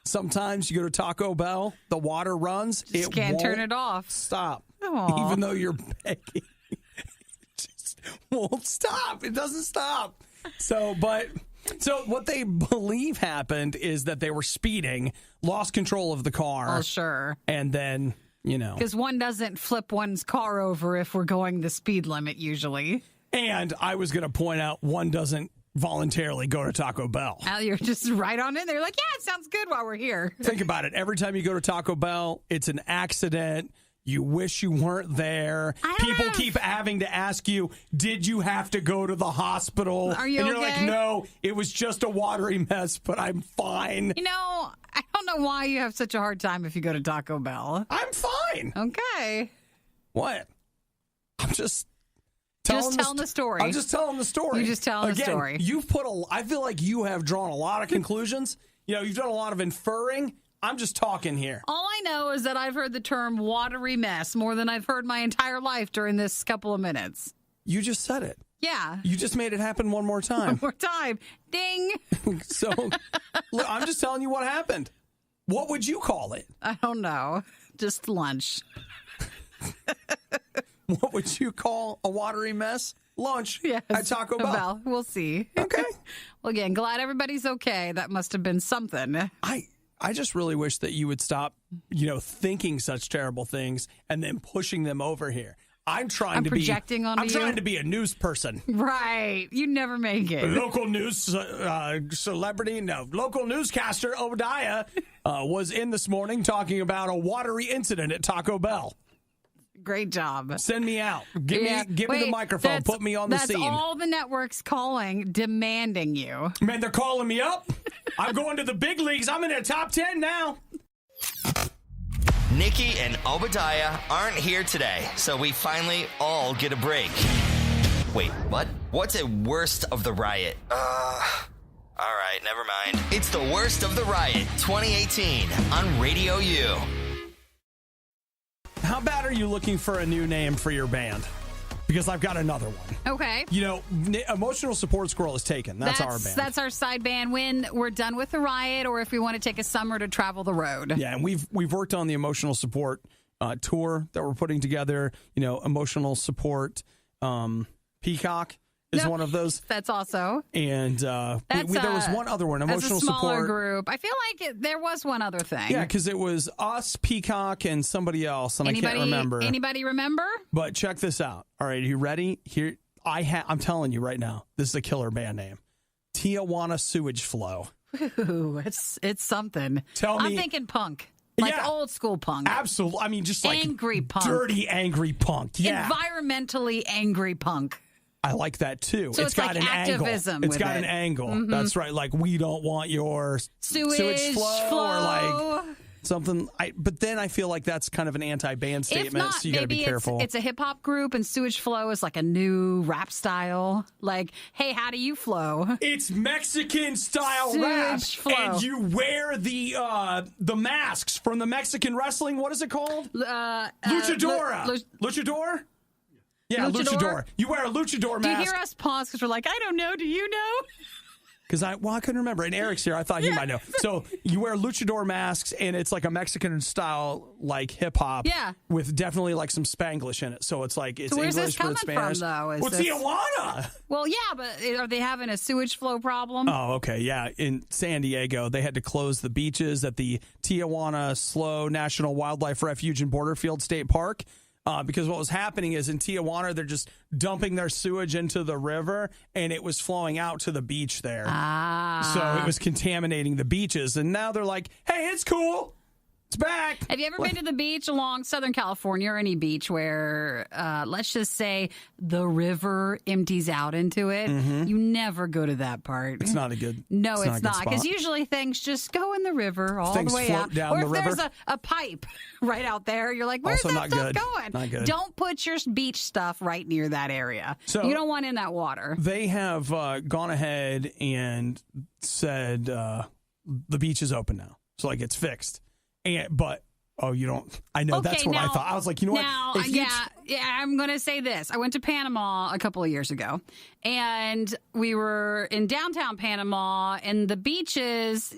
sometimes you go to Taco Bell, the water runs. Just can't turn it off. Stop. Aww. Even though you're begging. It just won't stop. It doesn't stop. So what they believe happened is that they were speeding, lost control of the car. Oh, sure. And then, because one doesn't flip one's car over if we're going the speed limit usually. And I was going to point out one doesn't voluntarily go to Taco Bell. You're just right on in there. Like, yeah, it sounds good while we're here. Think about it. Every time you go to Taco Bell, it's an accident. You wish you weren't there. People keep having to ask you, did you have to go to the hospital? Are you And you're okay? like, no, it was just a watery mess, but I'm fine. I don't know why you have such a hard time if you go to Taco Bell. I'm fine. Okay. What? I'm just telling the story. I'm just telling the story. You just telling the story. You've I feel like you have drawn a lot of conclusions. You've done a lot of inferring. I'm just talking here. All I know is that I've heard the term watery mess more than I've heard my entire life during this couple of minutes. You just said it. Yeah. You just made it happen one more time. One more time. Ding. So look, I'm just telling you what happened. What would you call it? I don't know. Just lunch. What would you call a watery mess? Lunch at Taco Bell. We'll see. Okay. Well, again, glad everybody's okay. That must have been something. I just really wish that you would stop, thinking such terrible things and then pushing them over here. I'm trying to be a news person. Right. You never make it. Local news celebrity, local newscaster Obadiah was in this morning talking about a watery incident at Taco Bell. Great job. Send me out. Give me the microphone. Put me on the scene. That's all the networks calling, demanding you. Man, they're calling me up. I'm going to the big leagues. I'm in the top 10 now. Nikki and Obadiah aren't here today, so we finally all get a break. Wait, what? What's a worst of the riot? All right, never mind. It's the worst of the riot 2018 on RadioU. How bad are you looking for a new name for your band? Because I've got another one. Okay. Emotional Support Squirrel is taken. That's our band. That's our side band when we're done with the riot or if we want to take a summer to travel the road. Yeah, and we've worked on the Emotional Support tour that we're putting together. Emotional Support Peacock is one of those. That's also. And there was one other one, Emotional that's a smaller Support group. I feel like there was one other thing. Yeah, because it was us, Peacock, and somebody else, and I can't remember. Anybody remember? But check this out. All right, are you ready? Here, I'm telling you right now, this is a killer band name. Tijuana Sewage Flow. Ooh, it's something. I'm thinking punk. Like old school punk. Absolutely. I mean, just like angry punk. Dirty, angry punk. Yeah. Environmentally angry punk. I like that too. So it's got like an activism angle. It's got it. an angle. Mm-hmm. That's right. Like, we don't want your sewage flow or like something. But then I feel like that's kind of an anti-band statement. If not, so you got to be careful. It's a hip hop group, and Sewage Flow is like a new rap style. Like, hey, how do you flow? It's Mexican style rap, flow. And you wear the masks from the Mexican wrestling. What is it called? Luchadora. Luchador. Yeah, luchador. You wear a luchador mask. Do you hear us pause because we're like, I don't know. Do you know? Because I couldn't remember. And Eric's here. I thought he might know. So you wear luchador masks, and it's like a Mexican style, like hip hop. Yeah. With definitely like some Spanglish in it. So it's like it's where's English, this but it's Spanish. From, though? Tijuana. Well, yeah, but are they having a sewage flow problem? Oh, okay. Yeah. In San Diego, they had to close the beaches at the Tijuana Slow National Wildlife Refuge and Borderfield State Park. because what was happening is in Tijuana, they're just dumping their sewage into the river, and it was flowing out to the beach there. So it was contaminating the beaches. And now they're like, hey, it's cool. It's back. Have you ever been to the beach along Southern California or any beach where, let's just say, the river empties out into it? Mm-hmm. You never go to that part. It's not a good No, it's not. Because usually things just go in the river all the way out. Down or the if river. there's a pipe right out there, you're like, where's also that stuff going? Not good. Don't put your beach stuff right near that area. So you don't want in that water. They have gone ahead and said the beach is open now. So, like, it's fixed. But you don't. I know that's what I thought. I was like, you know what? I'm going to say this. I went to Panama a couple of years ago, and we were in downtown Panama, and the beaches,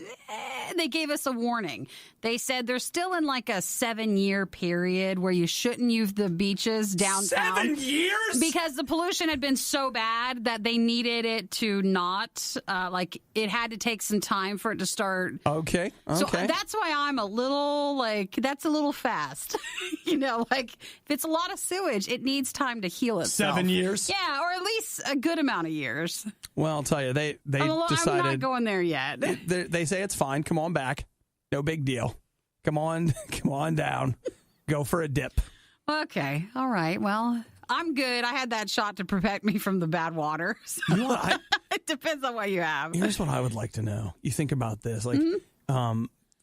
they gave us a warning. They said they're still in like a 7-year period where you shouldn't use the beaches downtown. 7 years? Because the pollution had been so bad that they needed it to not, it had to take some time for it to start. Okay. So that's why I'm a little that's a little fast. If it's a lot of sewage, it needs time to heal itself. 7 years? Yeah, or at least a good amount of years. Well, I'll tell you, they decided. I'm not going there yet. They say it's fine. Come on back. No big deal. Come on down. Go for a dip. Okay. All right. Well, I'm good. I had that shot to protect me from the bad water. So. You know what, it depends on what you have. Here's what I would like to know. You think about this.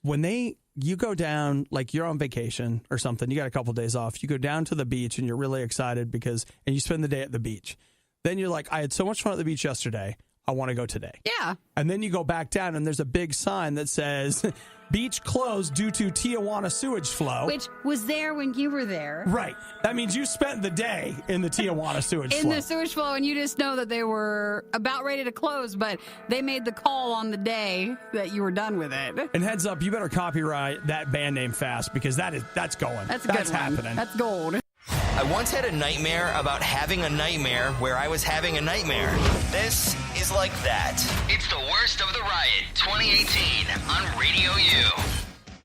When you go down, like you're on vacation or something, you got a couple days off, you go down to the beach and you're really excited and you spend the day at the beach. Then you're like, I had so much fun at the beach yesterday. I want to go today. Yeah. And then you go back down and there's a big sign that says, beach closed due to Tijuana sewage flow. Which was there when you were there. Right. That means you spent the day in the Tijuana sewage flow. In the sewage flow, and you just know that they were about ready to close, but they made the call on the day that you were done with it. And heads up, you better copyright that band name fast, because that's going. That's a good one. Happening. That's gold. I once had a nightmare about having a nightmare where I was having a nightmare. This is like that. It's the worst of the riot 2018 on RadioU.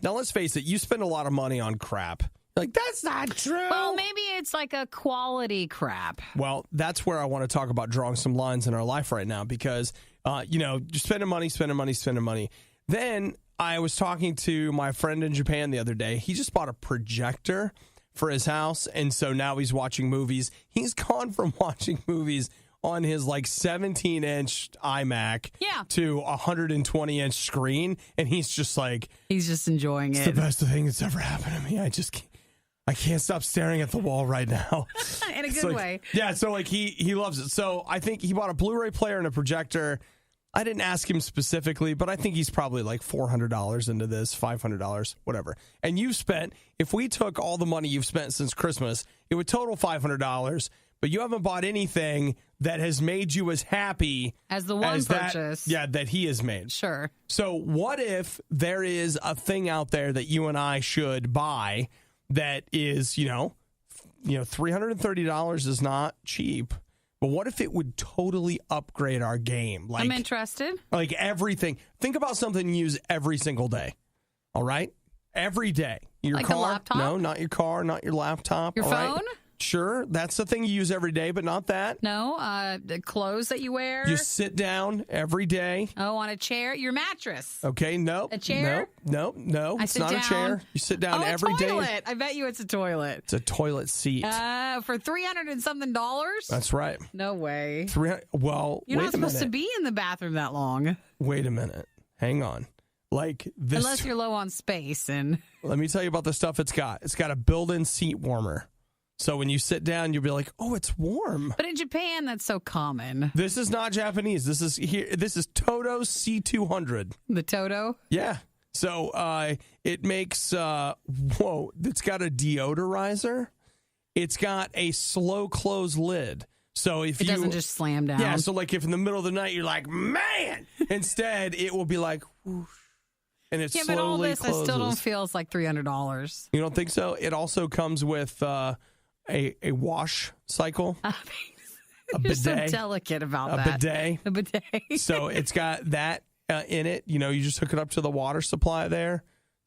Now, let's face it, you spend a lot of money on crap. Like, that's not true. Well, maybe it's like a quality crap. Well, that's where I want to talk about drawing some lines in our life right now, because, you're spending money. Then I was talking to my friend in Japan the other day. He just bought a projector for his house, and so now he's watching movies. He's gone from watching movies on his 17-inch iMac to a 120-inch screen, and he's just enjoying it. It's the best thing that's ever happened to me. I can't stop staring at the wall right now. In a good way. Yeah, so he loves it. So I think he bought a Blu-ray player and a projector. I didn't ask him specifically, but I think he's probably $400 into this, $500, whatever. And you've spent, if we took all the money you've spent since Christmas, it would total $500, but you haven't bought anything that has made you as happy as the one purchase. That he has made. Sure. So what if there is a thing out there that you and I should buy that is, $330 is not cheap. But what if it would totally upgrade our game? I'm interested. Like everything. Think about something you use every single day. All right? Every day. Your like car? A laptop? No, not your car, not your laptop. Your all phone? Right? Sure, that's the thing you use every day, but not that. No, the clothes that you wear. You sit down every day. Oh, on a chair. Your mattress. Okay, no. A chair? No. It's not a chair. You sit down every day. A toilet. I bet you it's a toilet. It's a toilet seat. For $300 and something. That's right. No way. Well, you're wait not supposed to be in the bathroom that long. Wait a minute. Hang on. This. Unless you're low on space. And let me tell you about the stuff it's got. It's got a built-in seat warmer. So when you sit down, you'll be like, "Oh, it's warm." But in Japan, that's so common. This is not Japanese. This is Toto C200. The Toto? Yeah. So it makes it's got a deodorizer. It's got a slow close lid. So if it doesn't just slam down. Yeah. So if in the middle of the night you're like, "Man," instead it will be like, whoosh, and it slowly but all this closes. I still don't feel it's like $300. You don't think so? It also comes with a wash cycle. A bidet. You're so delicate about that. A bidet. So it's got that in it. You just hook it up to the water supply there.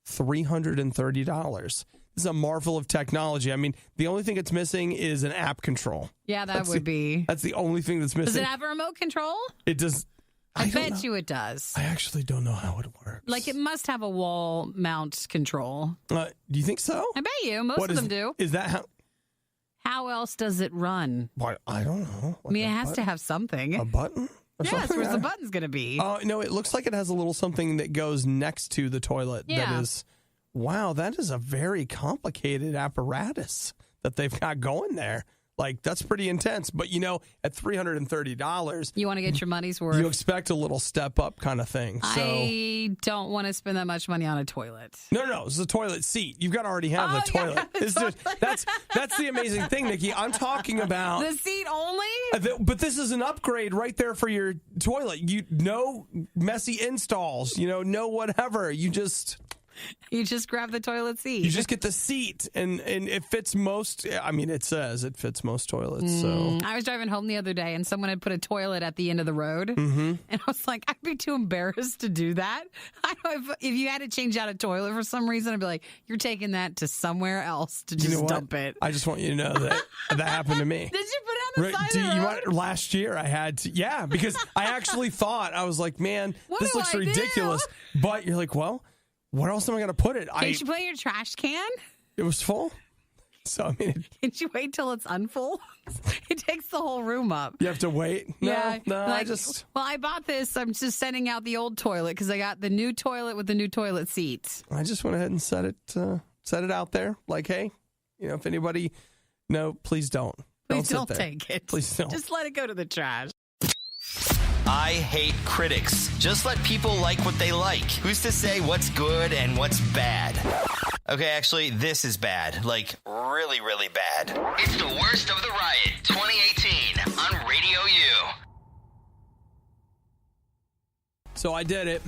$330. This is a marvel of technology. I mean, the only thing it's missing is an app control. Yeah, that's the only thing that's missing. Does it have a remote control? It does. I bet you it does. I actually don't know how it works. Like, it must have a wall mount control. Do you think so? I bet you. Most of them do. Is that how? How else does it run? Why, I don't know. I mean, it has to have something. A button? Yes, where's the button's going to be? Oh, no, it looks like it has a little something that goes next to the toilet. Yeah. That is, wow, that is a very complicated apparatus that they've got going there. Like, that's pretty intense. But, at $330, you want to get your money's worth. You expect a little step up kind of thing. So, I don't want to spend that much money on a toilet. No, it's a toilet seat. You've got to already have the toilet. Yeah, it's just, that's the amazing thing, Nikki. I'm talking about the seat only. But this is an upgrade right there for your toilet. No messy installs. No whatever. You just grab the toilet seat. You just get the seat, and it fits most. I mean, it says it fits most toilets. So I was driving home the other day, and someone had put a toilet at the end of the road, and I was like, I'd be too embarrassed to do that. I know if you had to change out a toilet for some reason, I'd be like, you're taking that to somewhere else to just dump it. I just want you to know that happened to me. Did you put it on the side of the road? Last year I had to, because I actually thought, I was like, man, this looks ridiculous. But you're like, well, what else am I going to put it? Can't you put it in your trash can? It was full. So, I mean... Can't you wait till it's unfull? It takes the whole room up. You have to wait? No, Well, I bought this. I'm just sending out the old toilet because I got the new toilet with the new toilet seats. I just went ahead and set it out there. Like, hey, if anybody... No, please don't. Please don't take it. Please don't. Just let it go to the trash. I hate critics. Just let people like what they like. Who's to say what's good and what's bad? Okay, actually, this is bad. Like, really, really bad. It's the worst of the riot 2018 on Radio U. So I did it.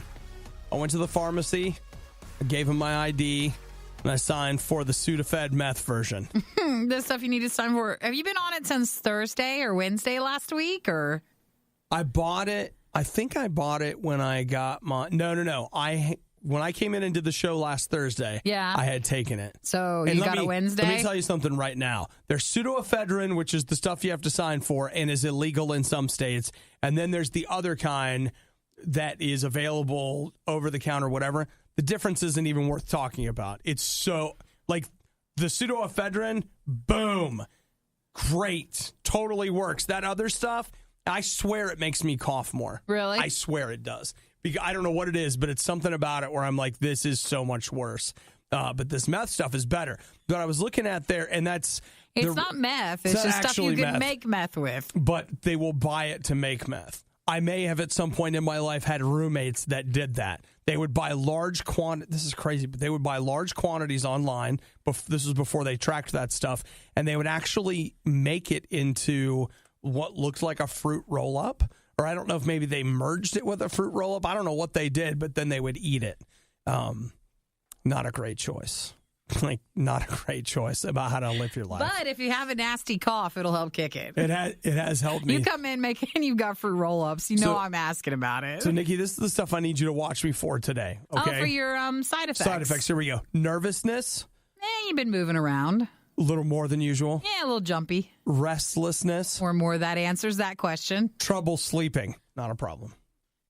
I went to the pharmacy. I gave him my ID. And I signed for the Sudafed meth version. The stuff you need to sign for. Have you been on it since Thursday or Wednesday last week, or... I bought it. I think I bought it when I got my... No. When I came in and did the show last Thursday, I had taken it. So you got a Wednesday? Let me tell you something right now. There's pseudoephedrine, which is the stuff you have to sign for and is illegal in some states. And then there's the other kind that is available over the counter, whatever. The difference isn't even worth talking about. It's so... Like, the pseudoephedrine, boom. Great. Totally works. That other stuff... I swear it makes me cough more. Really? I swear it does. Because I don't know what it is, but it's something about it where I'm like, this is so much worse. But this meth stuff is better. But I was looking at there, and that's... It's not meth. It's just stuff you can make meth with. But they will buy it to make meth. I may have at some point in my life had roommates that did that. They would buy large quantities. This is crazy, but they would buy large quantities online. This was before they tracked that stuff. And they would actually make it into... what looked like a fruit roll-up, or I don't know if maybe they merged it with a fruit roll-up. I don't know what they did, but then they would eat it. Not a great choice. Like, not a great choice about how to live your life. But if you have a nasty cough, it'll help kick it. It has helped me. You come in making you've got fruit roll-ups. I'm asking about it. So, Nikki, this is the stuff I need you to watch me for today. Okay? Oh, for your side effects. Side effects. Here we go. Nervousness. You've been moving around. A little more than usual. Yeah, a little jumpy. Restlessness. Or more that answers that question. Trouble sleeping. Not a problem.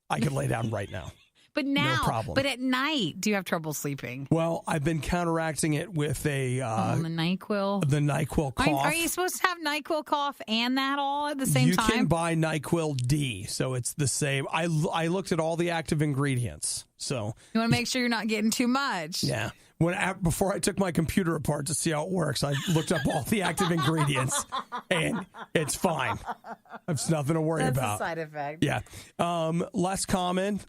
I could lay down right now. But now, no problem. But at night, do you have trouble sleeping? Well, I've been counteracting it with the NyQuil. The NyQuil cough. Are you supposed to have NyQuil cough and that all at the same time? You can buy NyQuil D, so it's the same. I looked at all the active ingredients, so you want to make sure you're not getting too much. Yeah. Before I took my computer apart to see how it works, I looked up all the active ingredients, and it's fine. It's nothing to worry about. That's a side effect. Yeah. Less common,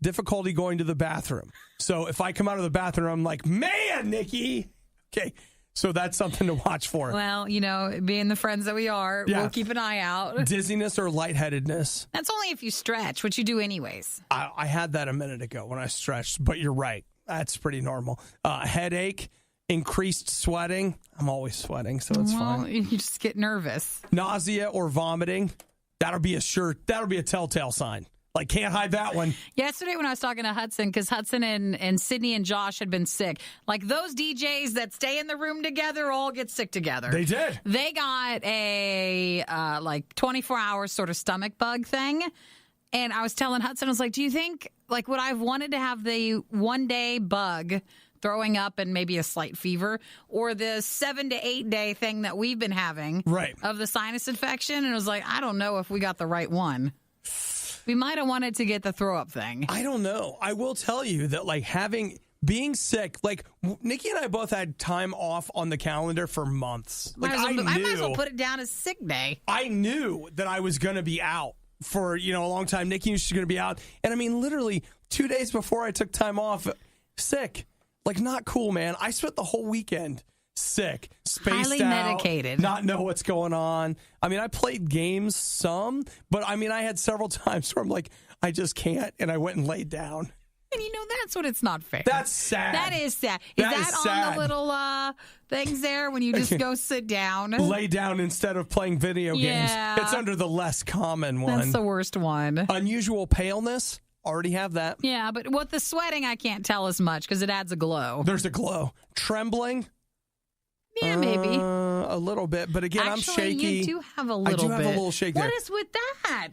difficulty going to the bathroom. So if I come out of the bathroom, I'm like, man, Nikki. Okay. So that's something to watch for. Well, being the friends that we are, we'll keep an eye out. Dizziness or lightheadedness. That's only if you stretch, which you do anyways. I had that a minute ago when I stretched, but you're right. That's pretty normal. Headache, increased sweating. I'm always sweating, so it's fine. You just get nervous. Nausea or vomiting. That'll be a telltale sign. Like, can't hide that one. Yesterday when I was talking to Hudson, because Hudson and Sydney and Josh had been sick, like those DJs that stay in the room together all get sick together. They did. They got a 24-hour sort of stomach bug thing. And I was telling Hudson, I was like, do you think, like, would I have wanted to have the one-day bug, throwing up and maybe a slight fever, or the 7 to 8 day thing that we've been having of the sinus infection? And it was like, I don't know if we got the right one. We might have wanted to get the throw up thing. I don't know. I will tell you that, like, being sick, like, Nikki and I both had time off on the calendar for months. Like, I might as well put it down as sick day. I knew that I was going to be out for, a long time. Nikki knew she was going to be out. And I mean, literally 2 days before I took time off, sick. Like, not cool, man. I spent the whole weekend sick, spaced highly out, medicated, not know what's going on. I mean, I played games some, but I mean, I had several times where I'm like, I just can't, and I went and laid down. And that's what it's not fair. That's sad. That is sad. Is that on sad. the little things there when you just go sit down? Lay down instead of playing video games. It's under the less common one. That's the worst one. Unusual paleness. Already have that. Yeah, but with the sweating, I can't tell as much because it adds a glow. There's a glow. Trembling. Yeah, maybe. A little bit. But again, Actually, I'm shaky. You do have a little bit. I do have a little shake there. What is with that?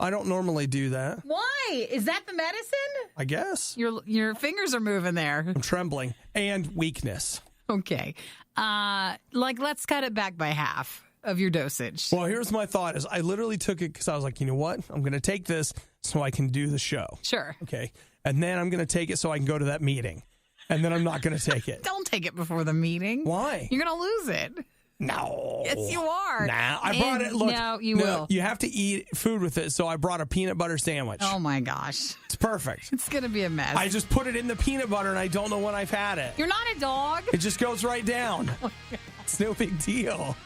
I don't normally do that. Why? Is that the medicine? I guess. Your fingers are moving there. I'm trembling. And weakness. Okay. Let's cut it back by half of your dosage. Well, here's my thought is I literally took it because I was like, you know what? I'm going to take this so I can do the show. Sure. Okay. And then I'm going to take it so I can go to that meeting. And then I'm not going to take it. Don't take it before the meeting. Why? You're going to lose it. No. Yes, you are. Nah, I brought it. Look, no, you will. You have to eat food with it, so I brought a peanut butter sandwich. Oh, my gosh. It's perfect. It's going to be a mess. I just put it in the peanut butter, and I don't know when I've had it. You're not a dog. It just goes right down. Oh, it's no big deal.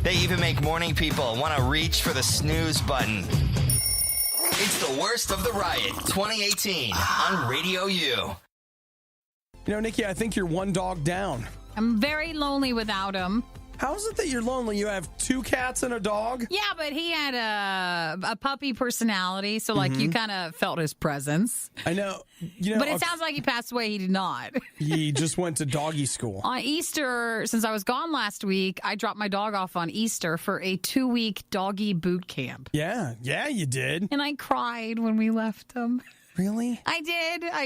They even make morning people want to reach for the snooze button. It's the worst of the Riot 2018 on RadioU. Nikki, I think you're one dog down. I'm very lonely without him. How is it that you're lonely? You have 2 cats and a dog? Yeah, but he had a puppy personality, so you kind of felt his presence. I know. But it sounds like he passed away. He did not. He just went to doggy school. On Easter, since I was gone last week, I dropped my dog off on Easter for a 2-week doggy boot camp. Yeah, you did. And I cried when we left him. Really? I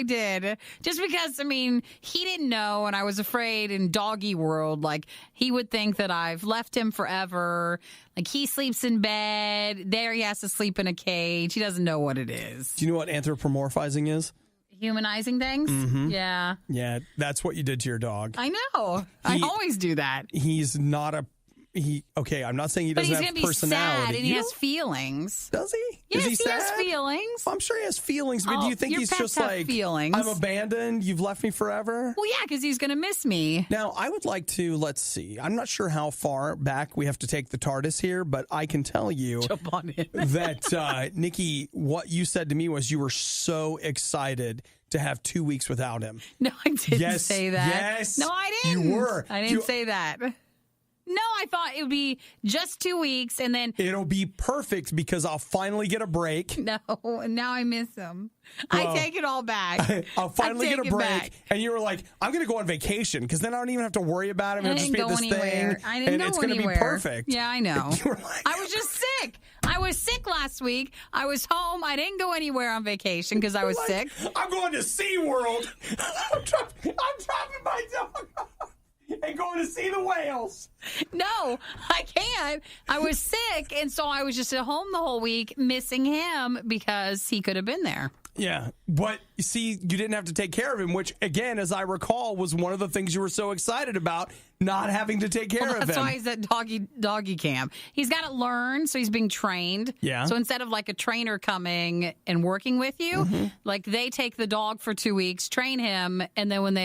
did. Just because, he didn't know, and I was afraid in doggy world, he would think that I've left him forever. He sleeps in bed. There he has to sleep in a cage. He doesn't know what it is. Do you know what anthropomorphizing is? Humanizing things? Mm-hmm. Yeah. Yeah, that's what you did to your dog. I know. I always do that. He's not I'm not saying he doesn't have personality. But he's going to be sad, and he has feelings. Does he? Yes, is he sad? Has feelings. Well, I'm sure he has feelings, but do you think he's just feelings. I'm abandoned, you've left me forever? Well, yeah, because he's going to miss me. Now, I would like to, let's see, I'm not sure how far back we have to take the TARDIS here, but I can tell you Jump on in. that, Nikki, what you said to me was you were so excited to have 2 weeks without him. No, I didn't say that. Yes. No, I didn't. You were. I didn't say that. No, I thought it would be just 2 weeks and then... It'll be perfect because I'll finally get a break. No, now I miss him. Well, I take it all back. I'll finally get a break. And you were like, I'm going to go on vacation because then I don't even have to worry about him. It'll just be this thing. I didn't and go it's going to be perfect. Yeah, I know. Like, I was just sick. I was sick last week. I was home. I didn't go anywhere on vacation because I was sick. I'm going to SeaWorld. I'm dropping my dog off. And going to see the whales. No, I can't. I was sick, and so I was just at home the whole week missing him because he could have been there. Yeah, but see, you didn't have to take care of him, which, again, as I recall, was one of the things you were so excited about, not having to take care of him. That's why he's at doggy camp. He's got to learn, so he's being trained. Yeah. So instead of a trainer coming and working with you, they take the dog for 2 weeks, train him, and then when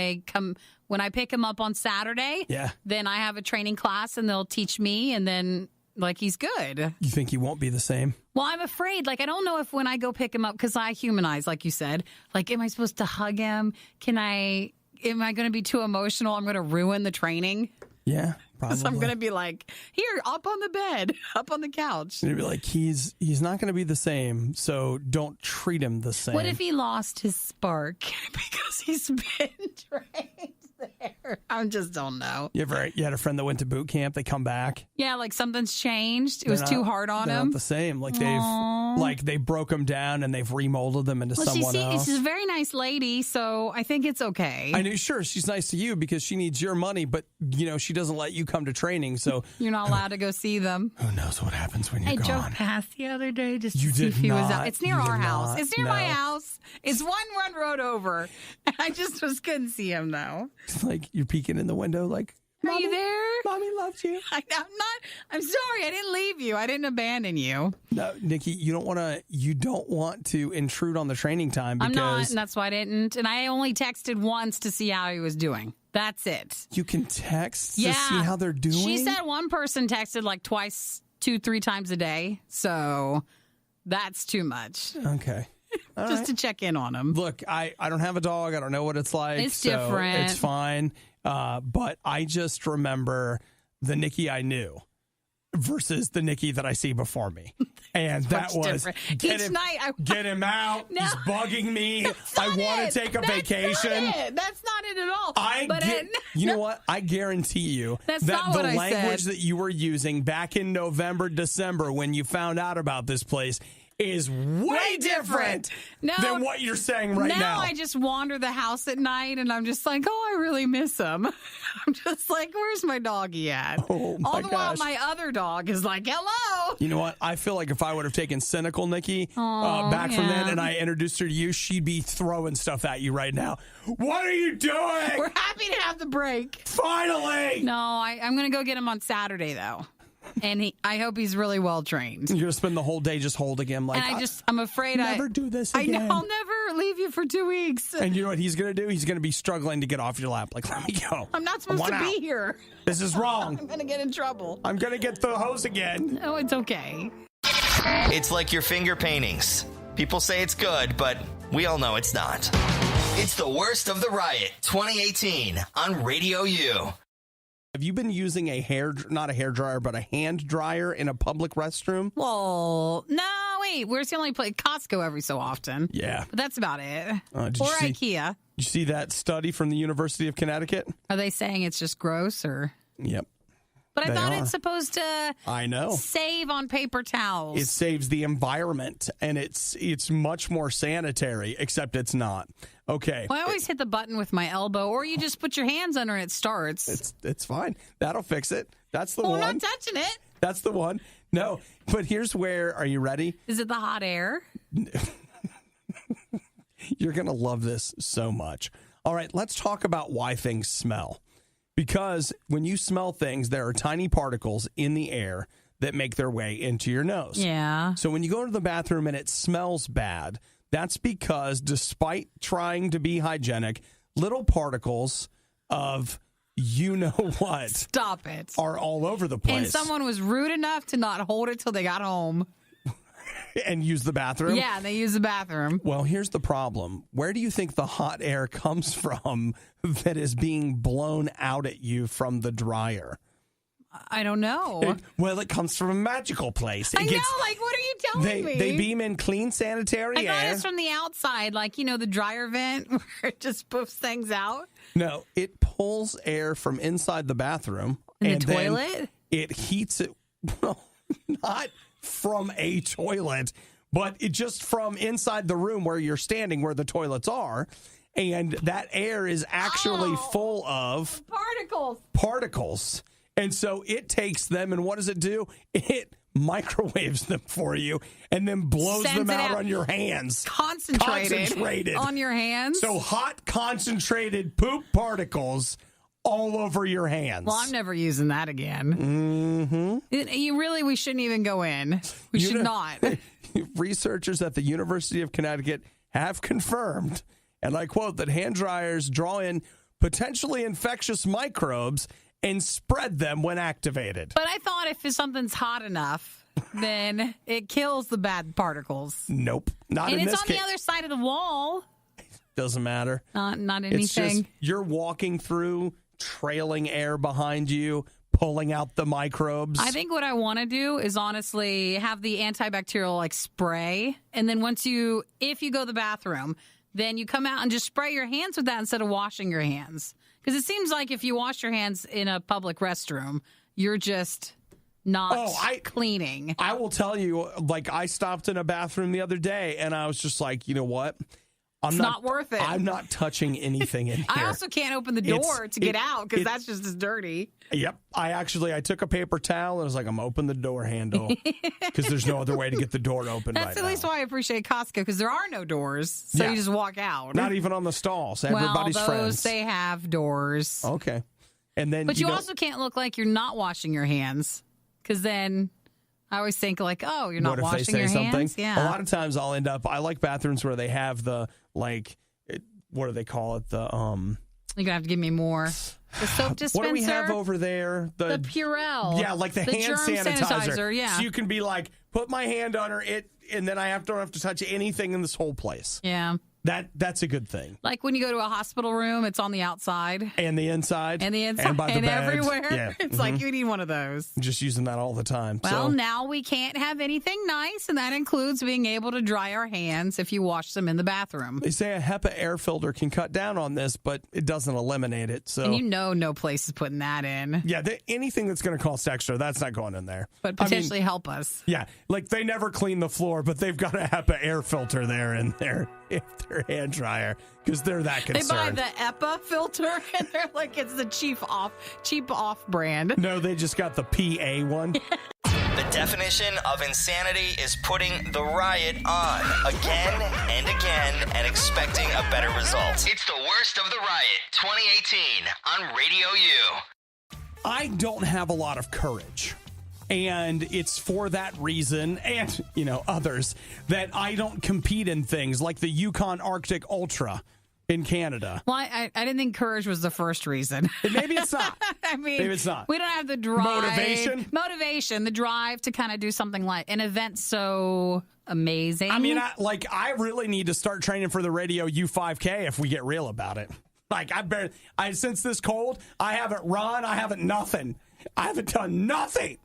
I pick him up on Saturday, then I have a training class, and they'll teach me, and then... he's good. You think he won't be the same? Well, I'm afraid. I don't know if when I go pick him up, because I humanize, like you said, am I supposed to hug him? Am I going to be too emotional? I'm going to ruin the training. Yeah, probably. So I'm going to be like, here, up on the bed, up on the couch. You'd be like, he's not going to be the same, so don't treat him the same. What if he lost his spark because he's been trained there? I just don't know. You had a friend that went to boot camp, they come back. Yeah, like something's changed. It was too hard on they're him. Not the same. Like they broke him down and they've remolded them into someone else. She's a very nice lady, so I think it's okay. I know, sure, she's nice to you because she needs your money, but she doesn't let you come to training, so you're not allowed to go see them. Who knows what happens when you're gone? I drove past the other day just to see if he was out. It's near our house. It's near my house. It's one road over. I just couldn't see him though. It's like you're peeking in the window, like, are you there? Mommy loves you. I'm sorry. I didn't leave you. I didn't abandon you. No, Nikki, you don't want to intrude on the training time because I'm not, and that's why I didn't. And I only texted once to see how he was doing. That's it. You can text to see how they're doing? She said one person texted like twice, 2-3 times a day. So that's too much. Okay. Just to check in on him. Look, I don't have a dog. I don't know what it's like. It's different. It's fine. But I just remember the Nikki I knew versus the Nikki that I see before me. And that was different. Get him out. No. He's bugging me. I want to take a vacation. That's not it at all. You know what? I guarantee you that the language that you were using back in November, December when you found out about this place is way different than what you're saying right now. Now I just wander the house at night and I'm just like, oh, I really miss him. I'm just like, where's my doggy at? Oh my All the while my other dog is like, hello. You know what? I feel like if I would have taken cynical Nikki back from then and I introduced her to you, she'd be throwing stuff at you right now. What are you doing? We're happy to have the break. Finally. No, I'm going to go get him on Saturday, though. And I hope he's really well trained. You're going to spend the whole day just holding him like, and I'm afraid never do this again. I know, I'll never leave you for 2 weeks. And you know what he's going to do? He's going to be struggling to get off your lap. Like, let me go. I'm not supposed to be here. This is wrong. I'm going to get in trouble. I'm going to get the hose again. No, it's okay. It's like your finger paintings. People say it's good, but we all know it's not. It's the worst of the riot 2018 on RadioU. Have you been using not a hair dryer, but a hand dryer in a public restroom? Well, no, wait. Where's the only place? Costco every so often. Yeah. But that's about it. Or Did IKEA. you see that study from the University of Connecticut? Are they saying it's just gross or? Yep. But I thought it's supposed to save on paper towels. It saves the environment, and it's much more sanitary, except it's not. Okay. Well, I always hit the button with my elbow, or you just put your hands under and it starts. It's fine. That'll fix it. That's the one. I'm not touching it. That's the one. No, but here's where, are you ready? Is it the hot air? You're going to love this so much. All right, let's talk about why things smell. Because when you smell things, there are tiny particles in the air that make their way into your nose. Yeah. So when you go to the bathroom and it smells bad, that's because despite trying to be hygienic, little particles of you-know-what Stop it. are all over the place. And someone was rude enough to not hold it till they got home. And use the bathroom? Yeah, they use the bathroom. Well, here's the problem. Where do you think the hot air comes from that is being blown out at you from the dryer? I don't know. It comes from a magical place. What are you telling me? They beam in clean sanitary air. I thought it's from the outside, the dryer vent where it just poofs things out. No, it pulls air from inside the bathroom. In the toilet? It heats it, well, not from a toilet, but it just from inside the room where you're standing, where the toilets are. And that air is actually full of particles. And so it takes them, and what does it do? It microwaves them for you and then blows them out on your hands. Concentrated on your hands. So hot, concentrated poop particles all over your hands. Well, I'm never using that again. Mm-hmm. We shouldn't even go in. We should not. Researchers at the University of Connecticut have confirmed, and I quote, that hand dryers draw in potentially infectious microbes and spread them when activated. But I thought if something's hot enough, then it kills the bad particles. Nope. Not in this case. And it's on the other side of the wall. Doesn't matter. Not anything. It's just you're walking through trailing air behind you, pulling out the microbes. I think what I want to do is honestly have the antibacterial like spray. And then if you go to the bathroom, then you come out and just spray your hands with that instead of washing your hands. Because it seems like if you wash your hands in a public restroom, you're just not cleaning. I will tell you, like, I stopped in a bathroom the other day and I was just like, you know what? It's not worth it. I'm not touching anything in here. I also can't open the door to get out because that's just as dirty. Yep. I took a paper towel and I was like, I'm open the door handle because there's no other way to get the door open. That's at least why I appreciate Costco, because there are no doors. So you just walk out. Not even on the stalls. Everybody's friends. They have doors. Okay. And then, but you also can't look like you're not washing your hands, because then I always think like, oh, you're not washing your hands. Yeah. A lot of times I like bathrooms where they have the, like, what do they call it? You're going to have to give me more. The soap dispenser. What do we have over there? The Purell. Yeah, like the hand sanitizer. Yeah. So you can be like, put my hand under it, and then don't have to touch anything in this whole place. Yeah. That's a good thing. Like when you go to a hospital room, it's on the outside. And the inside. And the inside. And by the and bed. everywhere. Yeah. It's like you need one of those. Just using that all the time. Well, now we can't have anything nice, and that includes being able to dry our hands if you wash them in the bathroom. They say a HEPA air filter can cut down on this, but it doesn't eliminate it. So, and no place is putting that in. Yeah, anything that's going to cost extra, that's not going in there. But potentially help us. Yeah, like they never clean the floor, but they've got a HEPA air filter there in their hand dryer because they're that concerned. They buy the EPA filter and they're like, it's the cheap off brand. No, they just got the PA one. The definition of insanity is putting the riot on again and again and expecting a better result. It's the worst of the riot 2018 on Radio U. I don't have a lot of courage. And it's for that reason, and, others, that I don't compete in things like the Yukon Arctic Ultra in Canada. Well, I didn't think courage was the first reason. Maybe it's not. Maybe it's not. We don't have the drive. Motivation, the drive to kind of do something like an event so amazing. I mean, I really need to start training for the RadioU 5K if we get real about it. Like, since this cold, I haven't run, I haven't nothing. I haven't done nothing.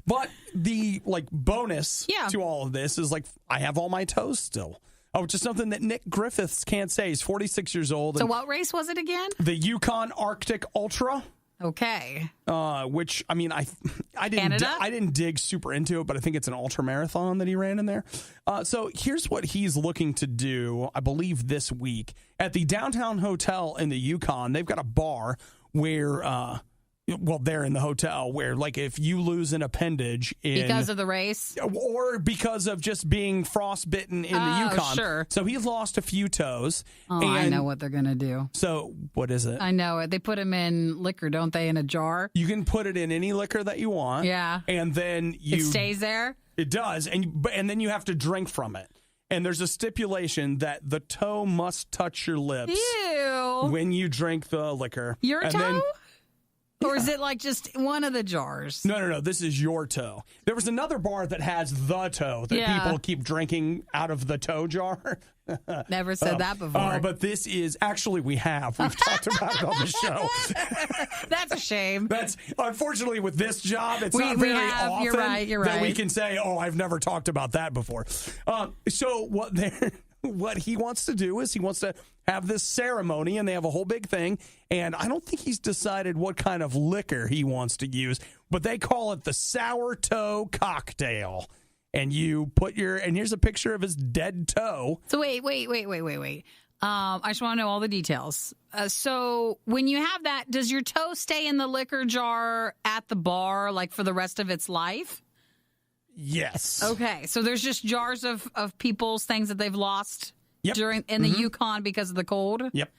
But the bonus to all of this is I have all my toes still. Which is something that Nick Griffiths can't say. He's 46 years old. So what race was it again? The Yukon Arctic Ultra. Okay. Which I didn't dig super into it, but I think it's an ultra marathon that he ran in there. So here's what he's looking to do, I believe this week at the downtown hotel in the Yukon. They've got a bar where they're in the hotel where, if you lose an appendage because of the race or because of just being frostbitten in the Yukon. Sure. So he's lost a few toes. Oh, and I know what they're going to do. So what is it? I know it. They put them in liquor, don't they, in a jar? You can put it in any liquor that you want. Yeah. And then it stays there? It does. And then you have to drink from it. And there's a stipulation that the toe must touch your lips. Ew. When you drink the liquor. Your toe? Then, or is it just one of the jars? No. This is your toe. There was another bar that has the toe that people keep drinking out of the toe jar. Never said that before. But this is actually we've talked about it on the show. That's a shame. That's unfortunately with this job, it's not very often you're right. that we can say, "Oh, I've never talked about that before." So what he wants to do is he wants to have this ceremony, and they have a whole big thing. And I don't think he's decided what kind of liquor he wants to use, but they call it the sour toe cocktail. And you put and here's a picture of his dead toe. So wait. I just want to know all the details. So when you have that, does your toe stay in the liquor jar at the bar for the rest of its life? Yes. Okay. So there's just jars of people's things that they've lost in the Yukon because of the cold? Yep.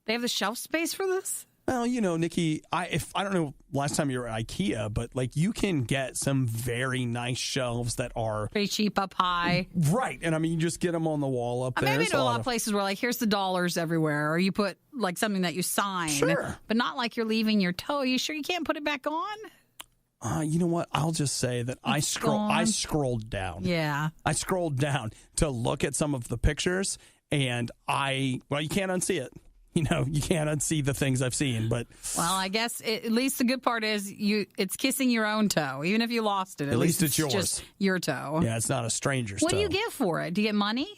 They have the shelf space for this? Well, Nikki, I don't know last time you were at IKEA, but you can get some very nice shelves that are pretty cheap up high. Right. And you just get them on the wall up there. Maybe to a lot of places where here's the dollars everywhere, or you put something that you sign. Sure. But not you're leaving your toe. Are you sure you can't put it back on? You know what? I'll just say that I scrolled down. Yeah. I scrolled down to look at some of the pictures, and you can't unsee it. you can't unsee the things I've seen. But well, I guess at least the good part is it's kissing your own toe, even if you lost it. At least it's yours. Just your toe. Yeah, it's not a stranger's toe. What do you get for it? Do you get money?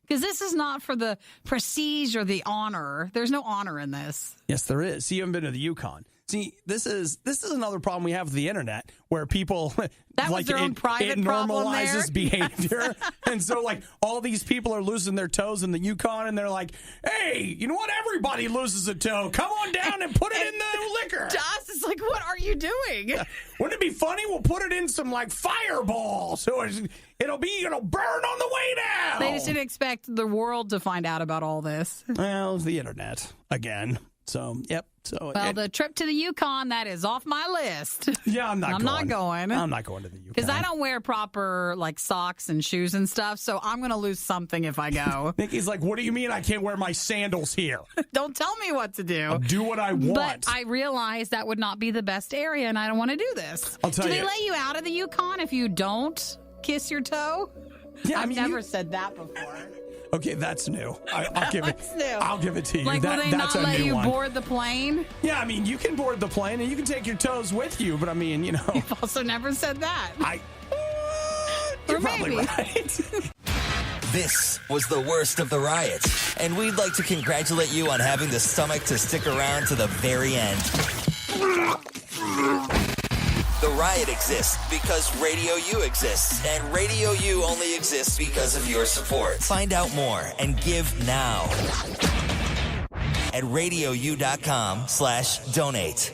Because this is not for the prestige or the honor. There's no honor in this. Yes, there is. See, you haven't been to the Yukon. See, this is another problem we have with the internet, where people that was their own private problem there. It normalizes behavior, and so all these people are losing their toes in the Yukon, and they're like, "Hey, you know what? Everybody loses a toe. Come on down and put it in the liquor." To us, it's like, what are you doing? Wouldn't it be funny? We'll put it in some Fireball, so it'll burn on the way down. They just didn't expect the world to find out about all this. Well, the internet again. So, yep. So, the trip to the Yukon, that is off my list. Yeah, I'm not going. I'm not going to the Yukon. Because I don't wear proper, socks and shoes and stuff, so I'm going to lose something if I go. Nikki's like, what do you mean I can't wear my sandals here? Don't tell me what to do. I'll do what I want. But I realize that would not be the best area, and I don't want to do this. I'll tell you. Do they let you out of the Yukon if you don't kiss your toe? Yeah, I've never said that before. Okay, that's new. I'll give it. New? I'll give it to you. Will they that's not let you one. board the plane? Yeah, you can board the plane and you can take your toes with you, but You've also never said that. You're probably right. This was the worst of the riot, and we'd like to congratulate you on having the stomach to stick around to the very end. The Riot exists because RadioU exists, and RadioU only exists because of your support. Find out more and give now at RadioU.com/donate.